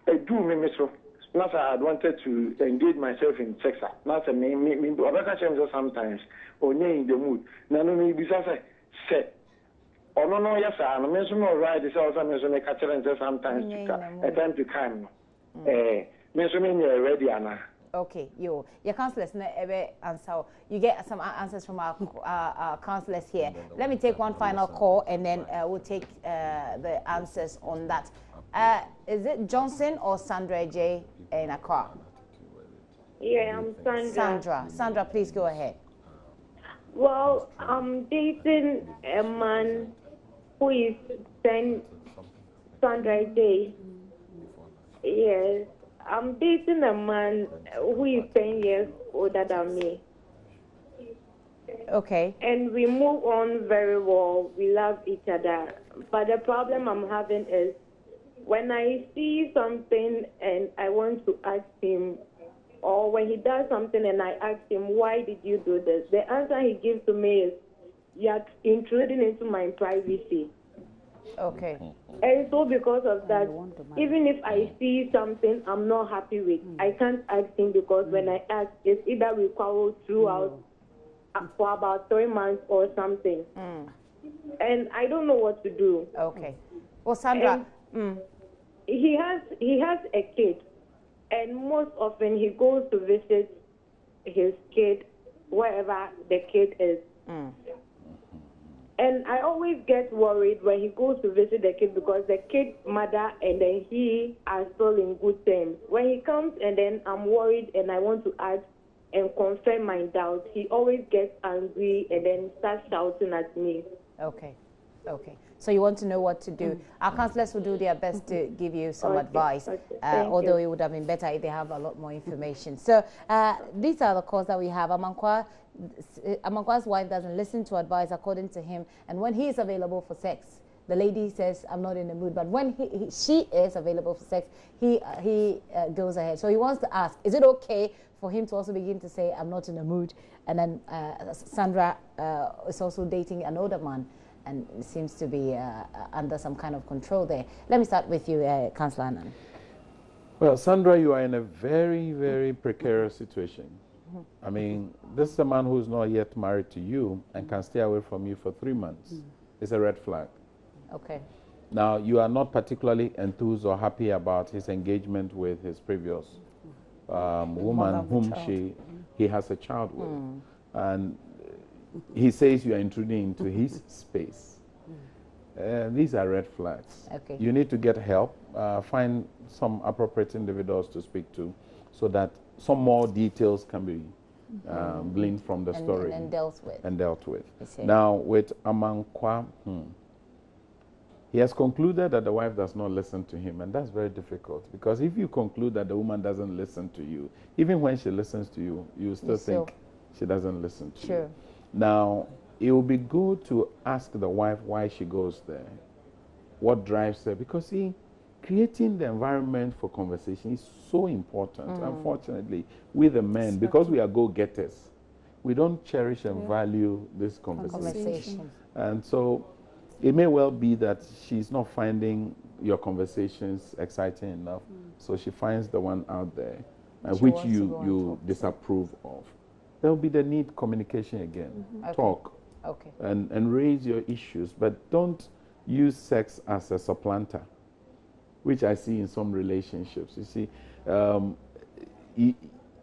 I do me so. Not I wanted to engage myself in sex. Not me. I can sometimes or in the mood. Now, me because I say, oh no, yes, I'm no right. This also means I catch it sometimes a time to come. Means ready, Anna. Okay, your counselors answer. You get some answers from our counselors here. Let me take one final call and then we'll take the answers on that. Is it Johnson or Sandra J in Accra? Yeah, I'm Sandra. Sandra, please go ahead. Well, I'm dating a man who is Sandra J. Yes. I'm dating a man who is 10 years older than me. Okay. And we move on very well. We love each other. But the problem I'm having is when I see something and I want to ask him, or when he does something and I ask him, why did you do this? The answer he gives to me is, you're intruding into my privacy. Okay. And so because of that, even if I see something I'm not happy with, I can't ask him because when I ask, it's either we quarrel throughout for about 3 months or something. And I don't know what to do. Okay. Well, Sandra, he has a kid, And most often he goes to visit his kid wherever the kid is. And I always get worried when he goes to visit the kid because the kid's mother and then he are still in good terms. When he comes and then I'm worried and I want to ask and confirm my doubts, he always gets angry and then starts shouting at me. Okay. So you want to know what to do. Our counselors will do their best to give you some advice, although it would have been better if they have a lot more information. So these are the calls that we have. Amankwa's wife doesn't listen to advice according to him, and when he is available for sex, the lady says, I'm not in the mood. But when she is available for sex, he goes ahead. So he wants to ask, is it okay for him to also begin to say, I'm not in the mood? And then Sandra is also dating an older man and seems to be under some kind of control there. Let me start with you, Councillor Annan. Well, Sandra, you are in a very, very precarious situation. I mean, this is a man who's not yet married to you and can stay away from you for 3 months. It's a red flag. Okay. Now, you are not particularly enthused or happy about his engagement with his previous woman whom he has a child with. And he says you are intruding into his space. These are red flags. Okay. You need to get help, find some appropriate individuals to speak to so that some more details can be gleaned from the story. And dealt with. Now, with Amankwa, he has concluded that the wife does not listen to him, and that's very difficult because if you conclude that the woman doesn't listen to you, even when she listens to you, you still think she doesn't listen to you. Now, it will be good to ask the wife why she goes there, what drives her, because creating the environment for conversation is so important. Unfortunately, we the men, because we are go-getters, we don't cherish and value this conversation. And so it may well be that she's not finding your conversations exciting enough, so she finds the one out there which you disapprove of. There will be the need communication again. Talk. And raise your issues, but don't use sex as a supplanter, which I see in some relationships. You see,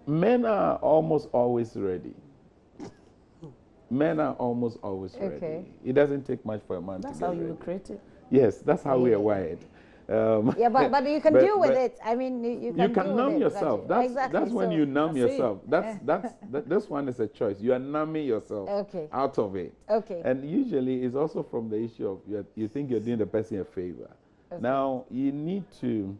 men are almost always ready. Men are almost always ready. It doesn't take much for a man to get ready. That's how you were created. Yes, that's how we are wired. Yeah, but you can deal with it. I mean, you can numb yourself. That's when you numb yourself. This one is a choice. You are numbing yourself out of it. And usually it's also from the issue of you think you're doing the person a favor. Now, you need to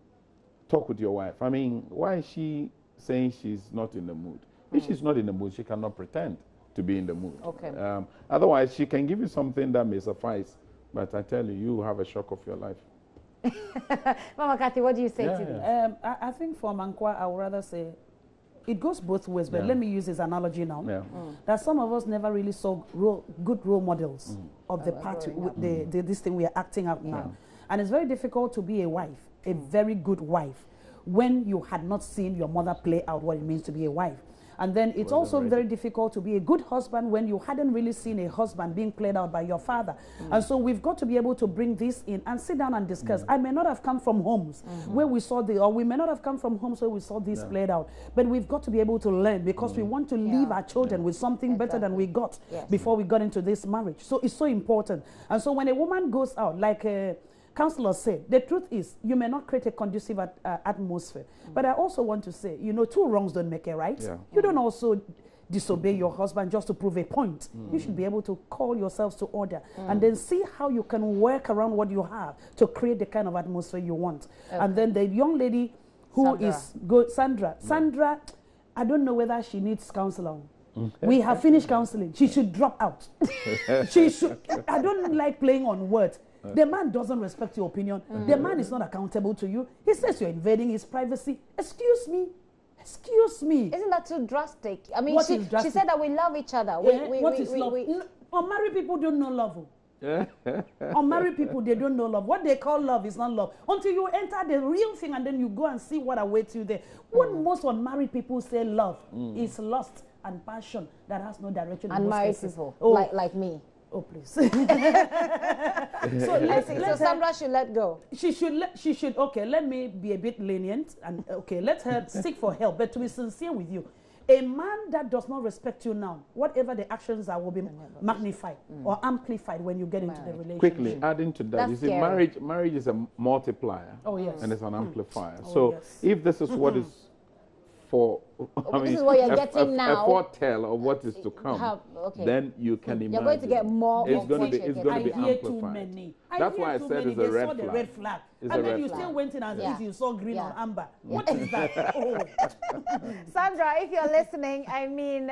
talk with your wife. I mean, why is she saying she's not in the mood? If she's not in the mood, she cannot pretend to be in the mood. Otherwise, she can give you something that may suffice. But I tell you, you have a shock of your life. Mama Cathy, what do you say to this? I think for Mankwa, I would rather say it goes both ways, but let me use this analogy now. That some of us never really saw good role models of the part, this thing we are acting out now. And it's very difficult to be a wife, a very good wife, when you had not seen your mother play out what it means to be a wife. And then it's also very difficult to be a good husband when you hadn't really seen a husband being played out by your father. And so we've got to be able to bring this in and sit down and discuss. I may not have come from homes where we saw or we may not have come from homes where we saw this played out, but we've got to be able to learn because we want to leave our children with something better than we got before we got into this marriage. So it's so important. And so when a woman goes out, like Counselor said, the truth is you may not create a conducive atmosphere. But I also want to say, you know, 2 wrongs don't make a right. You don't also disobey your husband just to prove a point. You should be able to call yourselves to order and then see how you can work around what you have to create the kind of atmosphere you want. And then the young lady who is good, Sandra, I don't know whether she needs counseling. We have finished counseling. She should drop out. She should. I don't like playing on words. The man doesn't respect your opinion. The man is not accountable to you. He says you're invading his privacy. Excuse me. Excuse me. Isn't that too drastic? I mean, she said that we love each other. What is love? Unmarried people don't know love. Unmarried people, they don't know love. What they call love is not love. Until you enter the real thing and then you go and see what awaits you there. What most unmarried people say love is lust and passion that has no direction. Unmarried people, like me. Oh, please. So Sandra should let go. She should, okay, let me be a bit lenient and, okay, let her seek for help. But to be sincere with you, a man that does not respect you now, whatever the actions are will be magnified or amplified when you get into the relationship. Quickly, adding to that, That's you see, scary. marriage is a multiplier. Oh, yes. And it's an amplifier. Oh, so yes. if this is what is for, this is what you're getting now. A foretell of what is to come, then you can imagine. You're going to get more. It's going to be amplified. I hear too many. That's why I said it's a red flag. The red flag. It's and then you still went in as if you saw green or amber. What is that? Oh. Sandra, if you're listening, I mean,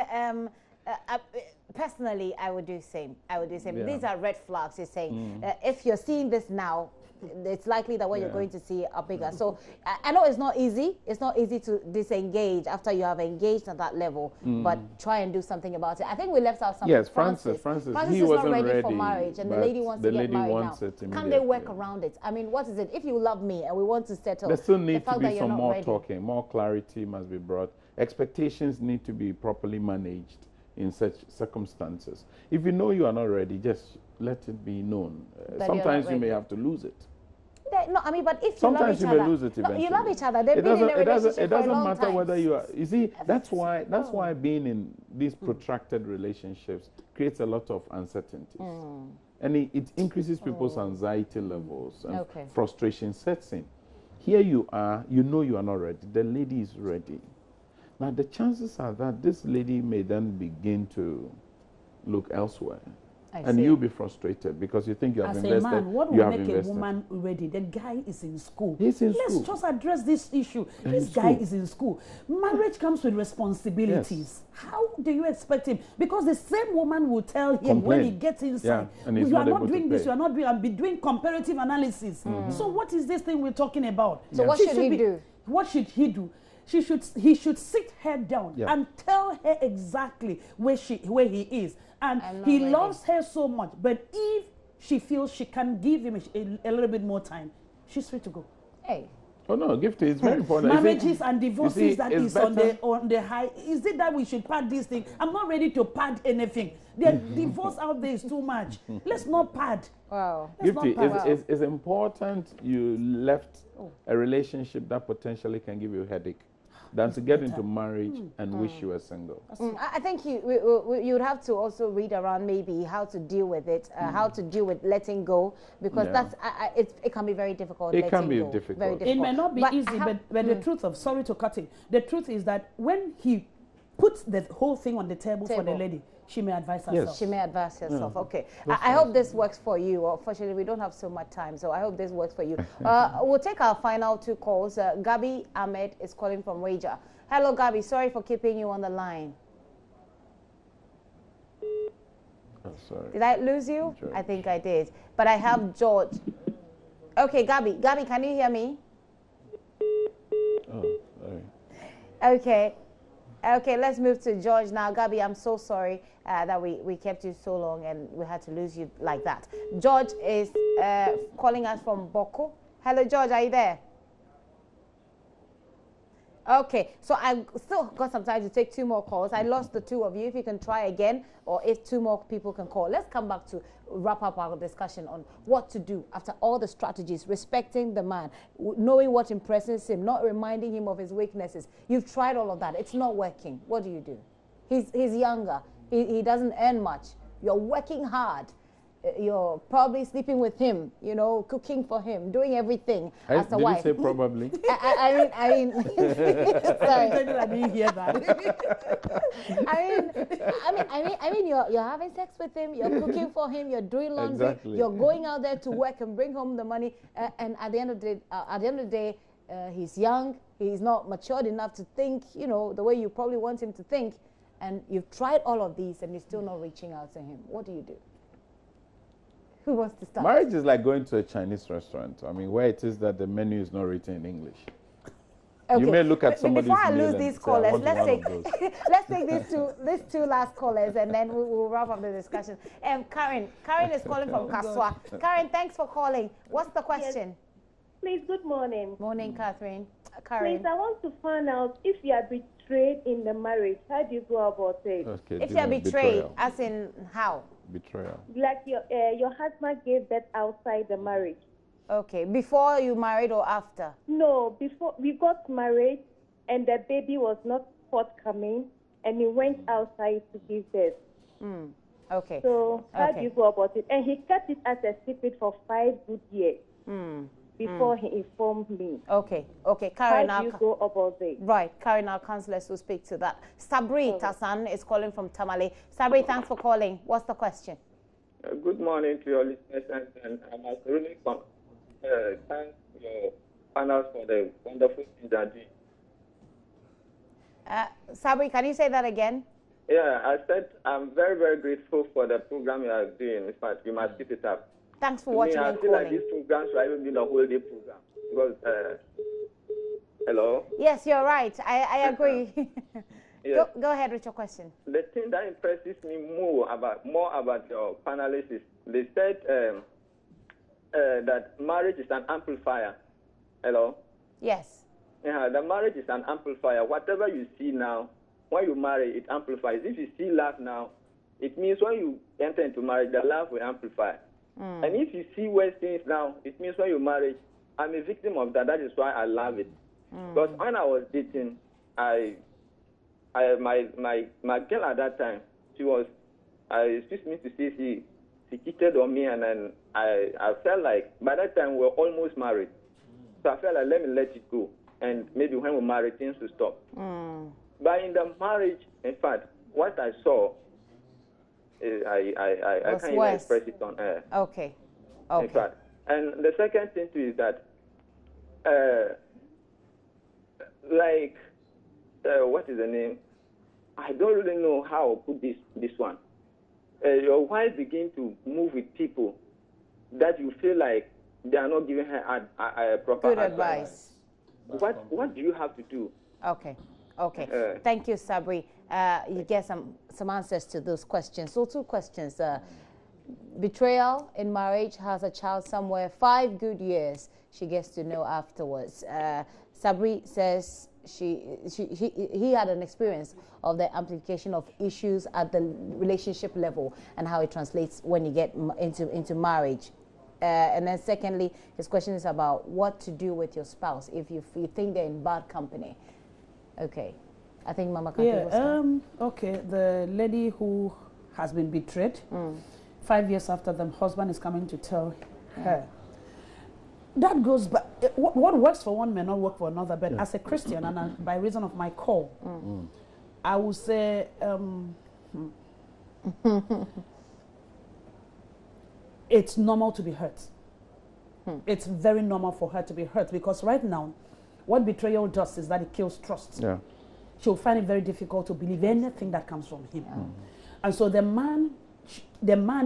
personally, I would do the same. I would do the same. Yeah. These are red flags. You're saying if you're seeing this now, it's likely that what you're going to see are bigger. So I know it's not easy. It's not easy to disengage after you have engaged at that level, but try and do something about it. I think we left out something. Yes, Francis he is not ready for marriage, and the lady wants to get married now. Can they work around it? I mean, what is it? If you love me and we want to settle, there still needs to be some more talking. More clarity must be brought. Expectations need to be properly managed in such circumstances. If you know you are not ready, just let it be known. Sometimes you may have to lose it. No, I mean, but if sometimes you love each other, lose it eventually. You love each other. They've been in a relationship it doesn't for a long matter time. whether you are. You see, that's why being in these protracted relationships creates a lot of uncertainties, and it increases people's anxiety levels and frustration sets in. Here you are. You know you are not ready. The lady is ready. Now the chances are that this lady may then begin to look elsewhere. And you'll be frustrated because you think you have invested. As a man, what will make a woman ready? The guy is in school. He's in school. Let's just address this issue. This guy is in school. Marriage comes with responsibilities. Yes. How do you expect him? Because the same woman will tell him when he gets inside, you are not doing this, you are not doing, I'll be doing comparative analysis. So what is this thing we're talking about? So what should he do? What should he do? He should sit her down and tell her exactly where he is. And he loves her so much. But if she feels she can give him a little bit more time, she's free to go. Hey. Oh no, gift is very important. Marriages and divorces that is on the high. Is it that we should pad this thing? I'm not ready to pad anything. The divorce out there is too much. Let's not pad. Wow. Gifty, it's important you left a relationship that potentially can give you a headache than to get into marriage and wish you were single. I think you would have to also read around maybe how to deal with it, how to deal with letting go, because that's it can be very difficult. It can be difficult. Very difficult. It may not be easy, but the truth of, sorry to cut it, the truth is that when he puts the whole thing on the table for the lady, she may advise herself. Yes. She may advise herself. Yeah. Okay. I hope this works for you. Unfortunately, we don't have so much time, so I hope this works for you. We'll take our final two calls. Gabi Ahmed is calling from Wager. Hello, Gabi. Sorry for keeping you on the line. Oh, sorry. Did I lose you? George. I think I did. But I have George. Okay, Gabi. Gabi, can you hear me? Oh, sorry. Okay. Okay, let's move to George now. Gabi, I'm so sorry that we kept you so long and we had to lose you like that. George is calling us from Boko. Hello, George, are you there? Okay, so I've still got some time to take two more calls. I lost the two of you. If you can try again, or if two more people can call. Let's come back to wrap up our discussion on what to do after all the strategies, respecting the man, knowing what impresses him, not reminding him of his weaknesses. You've tried all of that. It's not working. What do you do? He's younger. He doesn't earn much. You're working hard. You're probably sleeping with him, you know, cooking for him, doing everything as a wife. Did you say probably? I mean, sorry. I didn't hear that. I mean, you're having sex with him, you're cooking for him, you're doing laundry, you're going out there to work and bring home the money, and at the end of the day, he's young, he's not matured enough to think, you know, the way you probably want him to think, and you've tried all of these and you're still not reaching out to him. What do you do? Who wants to start? Marriage is like going to a Chinese restaurant. I mean, where it is that the menu is not written in English. Okay. You may look at somebody's Before I meal lose and these say, callers, let's take these two last callers, and then we'll wrap up the discussion. Karen is calling from Kaswa. Karen, thanks for calling. What's the question? Yes. Please, good morning. Morning, Catherine. Karen. Please, I want to find out if you are betrayed in the marriage. How do you go about it? Okay, if you are betrayed, as in how? Betrayal. Like your husband gave birth outside the marriage. Okay, before you married or after? No, before we got married, and the baby was not forthcoming, and he went outside to give birth. Okay. So how do you go about it? And he kept it as a secret for 5 good years before he informed me. Okay. Karen, how do you go about it? Right, Karen, our counselors will speak to that. Sabri Tassan is calling from Tamale. Sabri, thanks for calling. What's the question? Good morning to your listeners, and I must really thank your panels for the wonderful things they're doing. Sabri, can you say that again? Yeah, I said I'm very, very grateful for the program you are doing. In fact, you must keep it up. Thanks for watching and calling. I feel like calling. these programs should even be the whole day program. Because, hello? Yes, you're right. I agree. Yes. Go ahead with your question. The thing that impresses me more about your panelists is they said that marriage is an amplifier. Hello? Yes. Yeah, the marriage is an amplifier. Whatever you see now, when you marry, it amplifies. If you see love now, it means when you enter into marriage, the love will amplify. And if you see worse things now, it means when you marry, I'm a victim of that. That is why I love it. Because when I was dating, my girl at that time, excuse me to say, she cheated on me, and then I felt like by that time we were almost married. So I felt like, let me let it go. And maybe when we marry, things will stop. But in the marriage, in fact, what I saw, I can't even express it on air. Okay. In fact, and the second thing too is that, what is the name? I don't really know how to put this one. Your wife begin to move with people that you feel like they are not giving her a proper advice. What do you have to do? Okay. Thank you, Sabri. You get some answers to those questions. So 2 questions. Betrayal in marriage, has a child somewhere, 5 good years. She gets to know afterwards. Sabri says he had an experience of the amplification of issues at the relationship level and how it translates when you get into marriage. And then secondly, his question is about what to do with your spouse if you think they're in bad company. Okay. I think Mama Cathy was okay, the lady who has been betrayed, 5 years after the husband is coming to tell her. That goes back. What works for one may not work for another, but as a Christian, and by reason of my call, I would say it's normal to be hurt. It's very normal for her to be hurt, because right now, what betrayal does is that it kills trust. She'll find it very difficult to believe anything that comes from him. And so the man,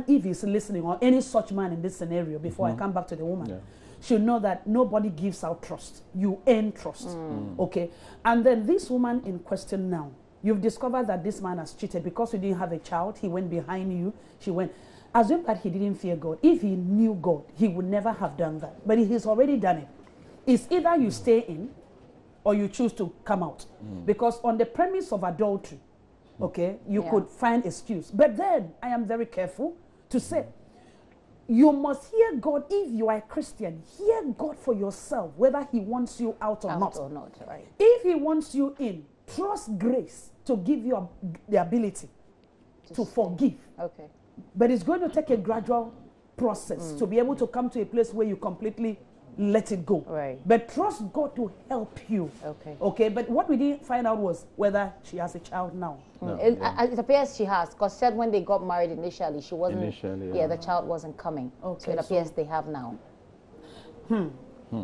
if he's listening, or any such man in this scenario, before I come back to the woman, should know that nobody gives out trust. You earn trust. Okay? And then this woman in question now, you've discovered that this man has cheated because you didn't have a child. He went behind you. She went. Assume that he didn't fear God. If he knew God, he would never have done that. But he's already done it. It's either you stay in or you choose to come out. Because on the premise of adultery, okay, you could find excuse. But then I am very careful to say, you must hear God. If you are a Christian, hear God for yourself, whether he wants you out or not. Right. If he wants you in, trust grace to give you the ability to forgive. Okay. But it's going to take a gradual process to be able to come to a place where you completely let it go. Right. But trust God to help you. Okay. But what we didn't find out was whether she has a child now. It appears she has, because said when they got married initially, she wasn't. The child wasn't coming. Okay. So it appears they have now.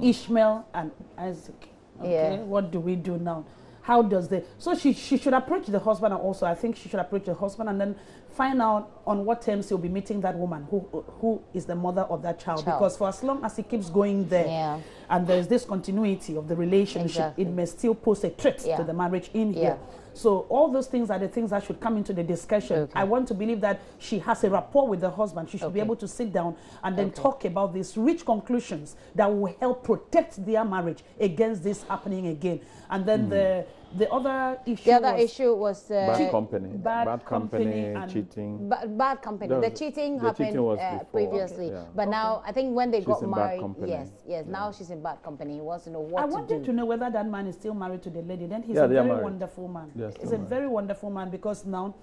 Ishmael and Isaac. Okay. What do we do now? How does they? So she should approach the husband, and also I think she should approach the husband and then find out on what terms he'll be meeting that woman who is the mother of that child. Because for as long as he keeps going there and there's this continuity of the relationship, it may still pose a threat to the marriage in here. So all those things are the things that should come into the discussion. I want to believe that she has a rapport with the husband. She should be able to sit down and then talk about these rich conclusions that will help protect their marriage against this happening again. And then The other issue was bad company. Bad company and cheating. Bad company. The cheating happened previously, but now I think when they got married, yes, now she's in bad company. He wants to know what to do. I wanted to know whether that man is still married to the lady. Then he's a very wonderful man. He's a very wonderful man because now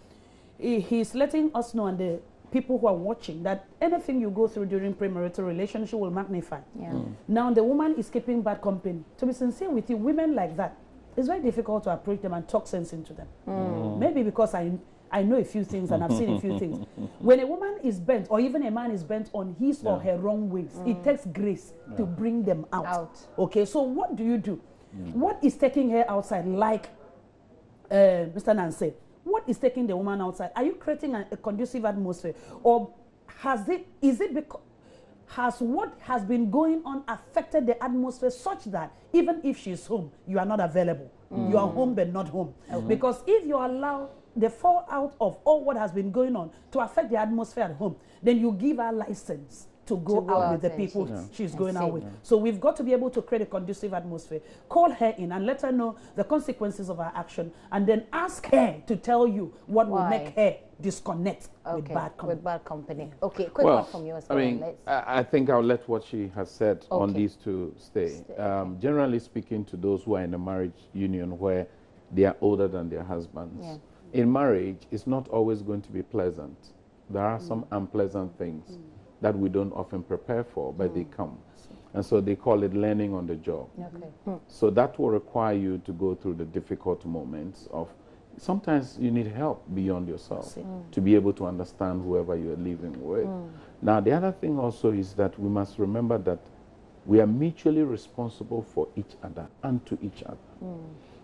he's letting us know, and the people who are watching, that anything you go through during premarital relationship will magnify. Now the woman is keeping bad company. To be sincere with you, women like that, it's very difficult to approach them and talk sense into them. Maybe because I know a few things and I've seen a few things. When a woman is bent, or even a man is bent on his or her wrong ways, it takes grace to bring them out. Okay, so what do you do? What is taking her outside, like Mr. Nan said? What is taking the woman outside? Are you creating a conducive atmosphere? Or has what has been going on affected the atmosphere such that even if she's home, you are not available? You are home but not home. Because if you allow the fallout of all what has been going on to affect the atmosphere at home, then you give her license to go out with the people she's going out with. So we've got to be able to create a conducive atmosphere. Call her in and let her know the consequences of her action, and then ask her to tell you what will make her disconnect with bad company. Okay, quick one from you as well. I mean, I think I'll let what she has said on these two stay. Generally speaking, to those who are in a marriage union where they are older than their husbands, in marriage, it's not always going to be pleasant. There are some unpleasant things that we don't often prepare for, but they come. And so they call it learning on the job. So that will require you to go through the difficult moments of, sometimes you need help beyond yourself to be able to understand whoever you're living with. Now, the other thing also is that we must remember that we are mutually responsible for each other and to each other.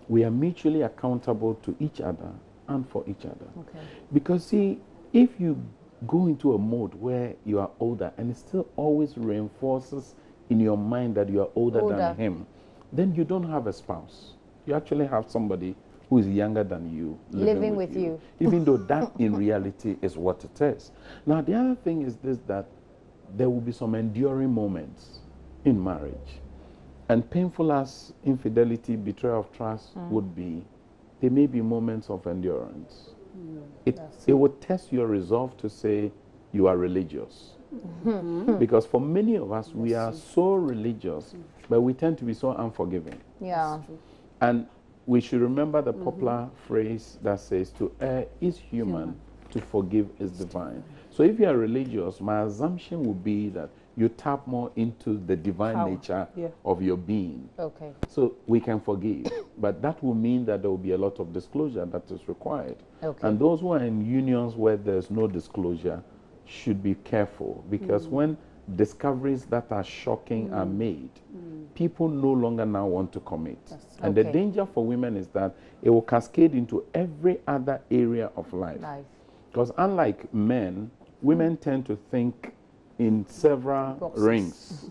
We are mutually accountable to each other and for each other. Because see, if you go into a mode where you are older and it still always reinforces in your mind that you are older than him, then you don't have a spouse. You actually have somebody who is younger than you living with you. Even though that in reality is what it is. Now, the other thing is this, that there will be some enduring moments in marriage. And painful as infidelity, betrayal of trust would be, there may be moments of endurance. It will test your resolve to say you are religious. Because for many of us, we are so religious, but we tend to be so unforgiving. And we should remember the popular phrase that says, to err is human, to forgive is divine. So if you are religious, my assumption would be that you tap more into the divine nature of your being. So we can forgive, but that will mean that there will be a lot of disclosure that is required. And those who are in unions where there's no disclosure should be careful, because when discoveries that are shocking are made, people no longer now want to commit. And the danger for women is that it will cascade into every other area of life. Because unlike men, women tend to think in several rings.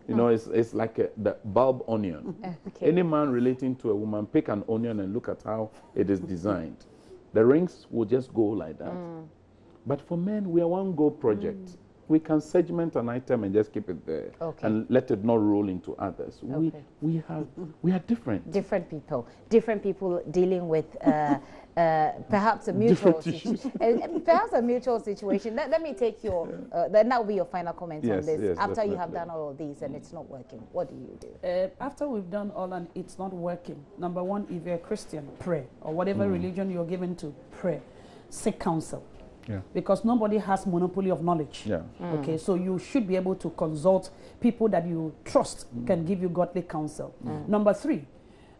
You know, it's like the bulb onion. Any man relating to a woman, pick an onion and look at how it is designed. The rings will just go like that. But for men, we are one go project. We can segment an item and just keep it there and let it not roll into others. We are different. Different people dealing with perhaps a mutual situation. Let me take your, that will be your final comment on this. After you have done all of these and it's not working, what do you do? After we've done all and it's not working, number one, if you're a Christian, pray. Or whatever religion you're given to, pray. Seek counsel. Because nobody has monopoly of knowledge. Okay, so you should be able to consult people that you trust can give you godly counsel. Number three,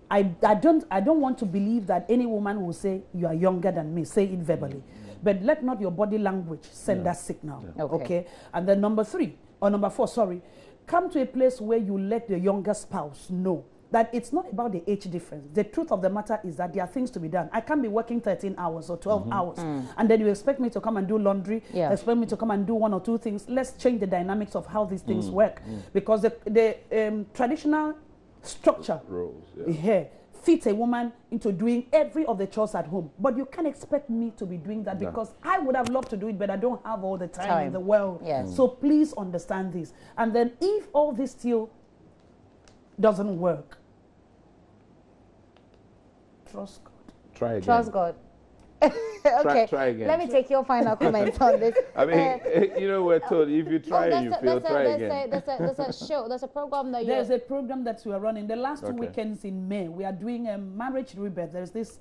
I don't want to believe that any woman will say you are younger than me. Say it verbally, but let not your body language send that signal. Okay, and then number four, sorry, come to a place where you let the younger spouse know that it's not about the age difference. The truth of the matter is that there are things to be done. I can't be working 13 hours or 12 hours. And then you expect me to come and do laundry, expect me to come and do one or two things. Let's change the dynamics of how these things work. Because the traditional structure fits a woman into doing every of the chores at home. But you can't expect me to be doing that because I would have loved to do it, but I don't have all the time in the world. So please understand this. And then if all this still doesn't work, Trust God. Try again. Trust God. Okay. Try again. Let me take your final comment on this. I mean, we're told if you try and you fail, try again. There's a program that there's a program that we are running. The last 2 Okay. weekends in May, we are doing a marriage rebirth. There's this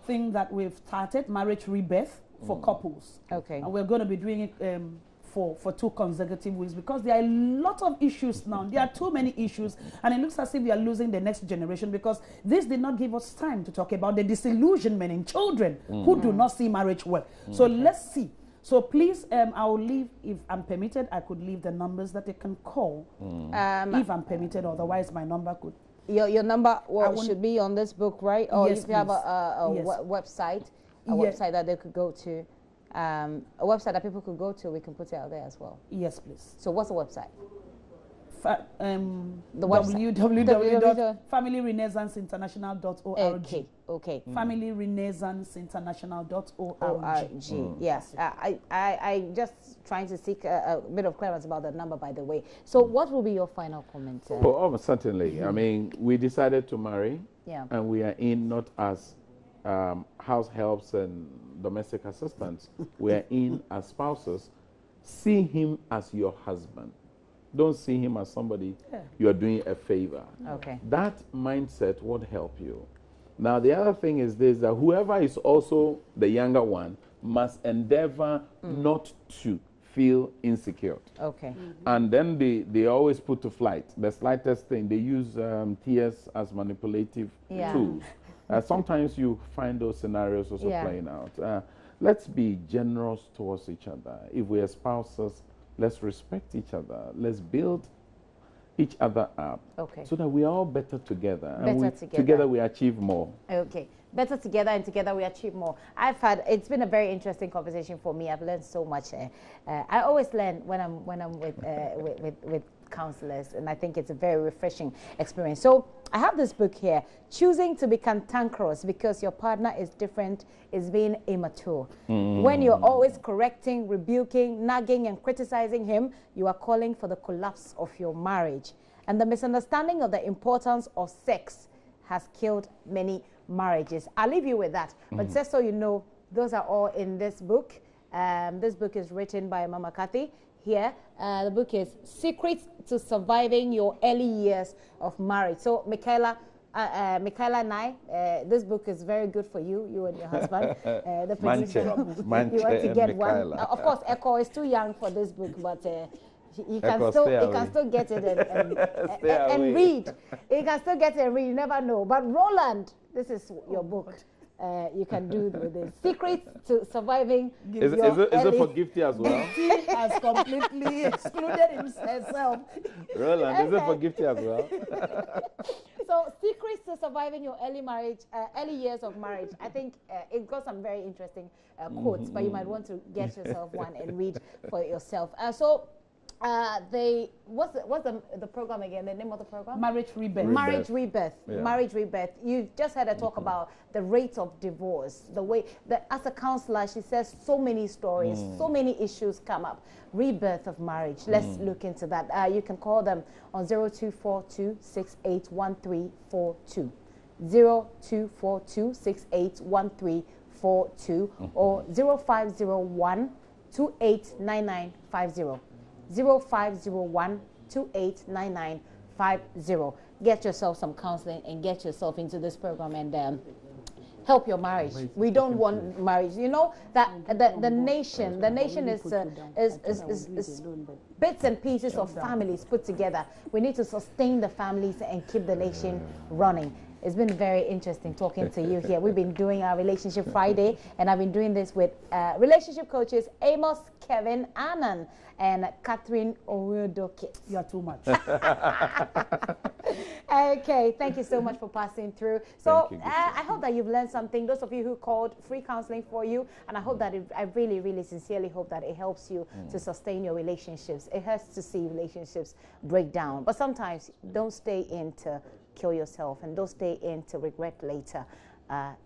thing that we've started, marriage rebirth for couples. Okay. And we're going to be doing it for 2 consecutive weeks because there are a lot of issues now. There are too many issues, and it looks as if we are losing the next generation because this did not give us time to talk about the disillusionment in children who do not see marriage well. So let's see. So please, I will leave, if I'm permitted, I could leave the numbers that they can call if I'm permitted. Otherwise, my number could. Your number should be on this book, right? Or Yes, if you have a yes. website, website that they could go to. A website that people could go to, we can put it out there as well. Yes, please. So what's the website? The www.familyrenaissanceinternational.org. Okay. Familyrenaissanceinternational.org. Yes. I just trying to seek a bit of clearance about the number, by the way. So what will be your final comment? Certainly. I mean, we decided to marry, and we are in not as house helps and domestic assistants. We are in as spouses. See him as your husband. Don't see him as somebody you are doing a favor. Okay. That mindset would help you. Now, the other thing is this, that whoever is also the younger one must endeavor not to feel insecure. Okay. And then they always put to flight the slightest thing. They use tears as manipulative tools. Sometimes you find those scenarios also playing out. Let's be generous towards each other. If we are spouses, let's respect each other. Let's build each other up so that we are all better together. Together we achieve more. Okay. Better together, and together we achieve more. It's been a very interesting conversation for me. I've learned so much. I always learn when I'm with counselors, and I think it's a very refreshing experience. So I have this book here, Choosing to be Cantankerous Because Your Partner is Different is Being Immature. When you're always correcting, rebuking, nagging, and criticizing him, you are calling for the collapse of your marriage. And the misunderstanding of the importance of sex has killed many marriages. I'll leave you with that. But just so you know, those are all in this book. This book is written by Mama Cathy. Here, the book is Secrets to Surviving Your Early Years of Marriage. So, Michaela and I, this book is very good for you and your husband. The producer, you want to get one. Of course, Echo is too young for this book, but he can still get it and read. He can still get it and read. You never know. But Roland, this is your book. You can do with this. Secrets to Surviving. Is it for Gifty as well? Gifty has completely excluded herself. Roland, is it for Gifty as well? So, Secrets to Surviving Your Early Years of Marriage. I think it got some very interesting quotes, but you might want to get yourself one and read for yourself. What's the program again? The name of the program? Marriage Rebirth. Marriage Rebirth. Yeah. Marriage Rebirth. You just heard her talk about the rate of divorce, the way that as a counselor, she says so many stories, so many issues come up. Rebirth of marriage. Let's look into that. You can call them on 0242681342. 0242681342 or 0501289950. 0501289950. Get yourself some counseling and get yourself into this program and help your marriage. We don't want marriage. You know that the nation is bits and pieces of families put together. We need to sustain the families and keep the nation running. It's been very interesting talking to you here. We've been doing our Relationship Friday, and I've been doing this with relationship coaches Amos, Kevin, Annan, and Catherine Owodoke. You are too much. Okay, thank you so much for passing through. So I hope that you've learned something. Those of you who called, free counseling for you, and I hope that I really, really sincerely hope that it helps you to sustain your relationships. It hurts to see relationships break down, but sometimes don't stay in to kill yourself, and don't stay in to regret later.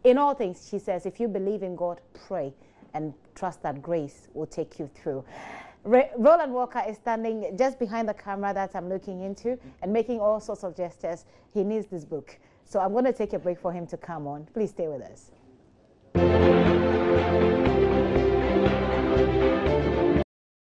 In all things, she says, if you believe in God, pray and trust that grace will take you through. Roland Walker is standing just behind the camera that I'm looking into and making all sorts of gestures. He needs this book. So I'm going to take a break for him to come on. Please stay with us.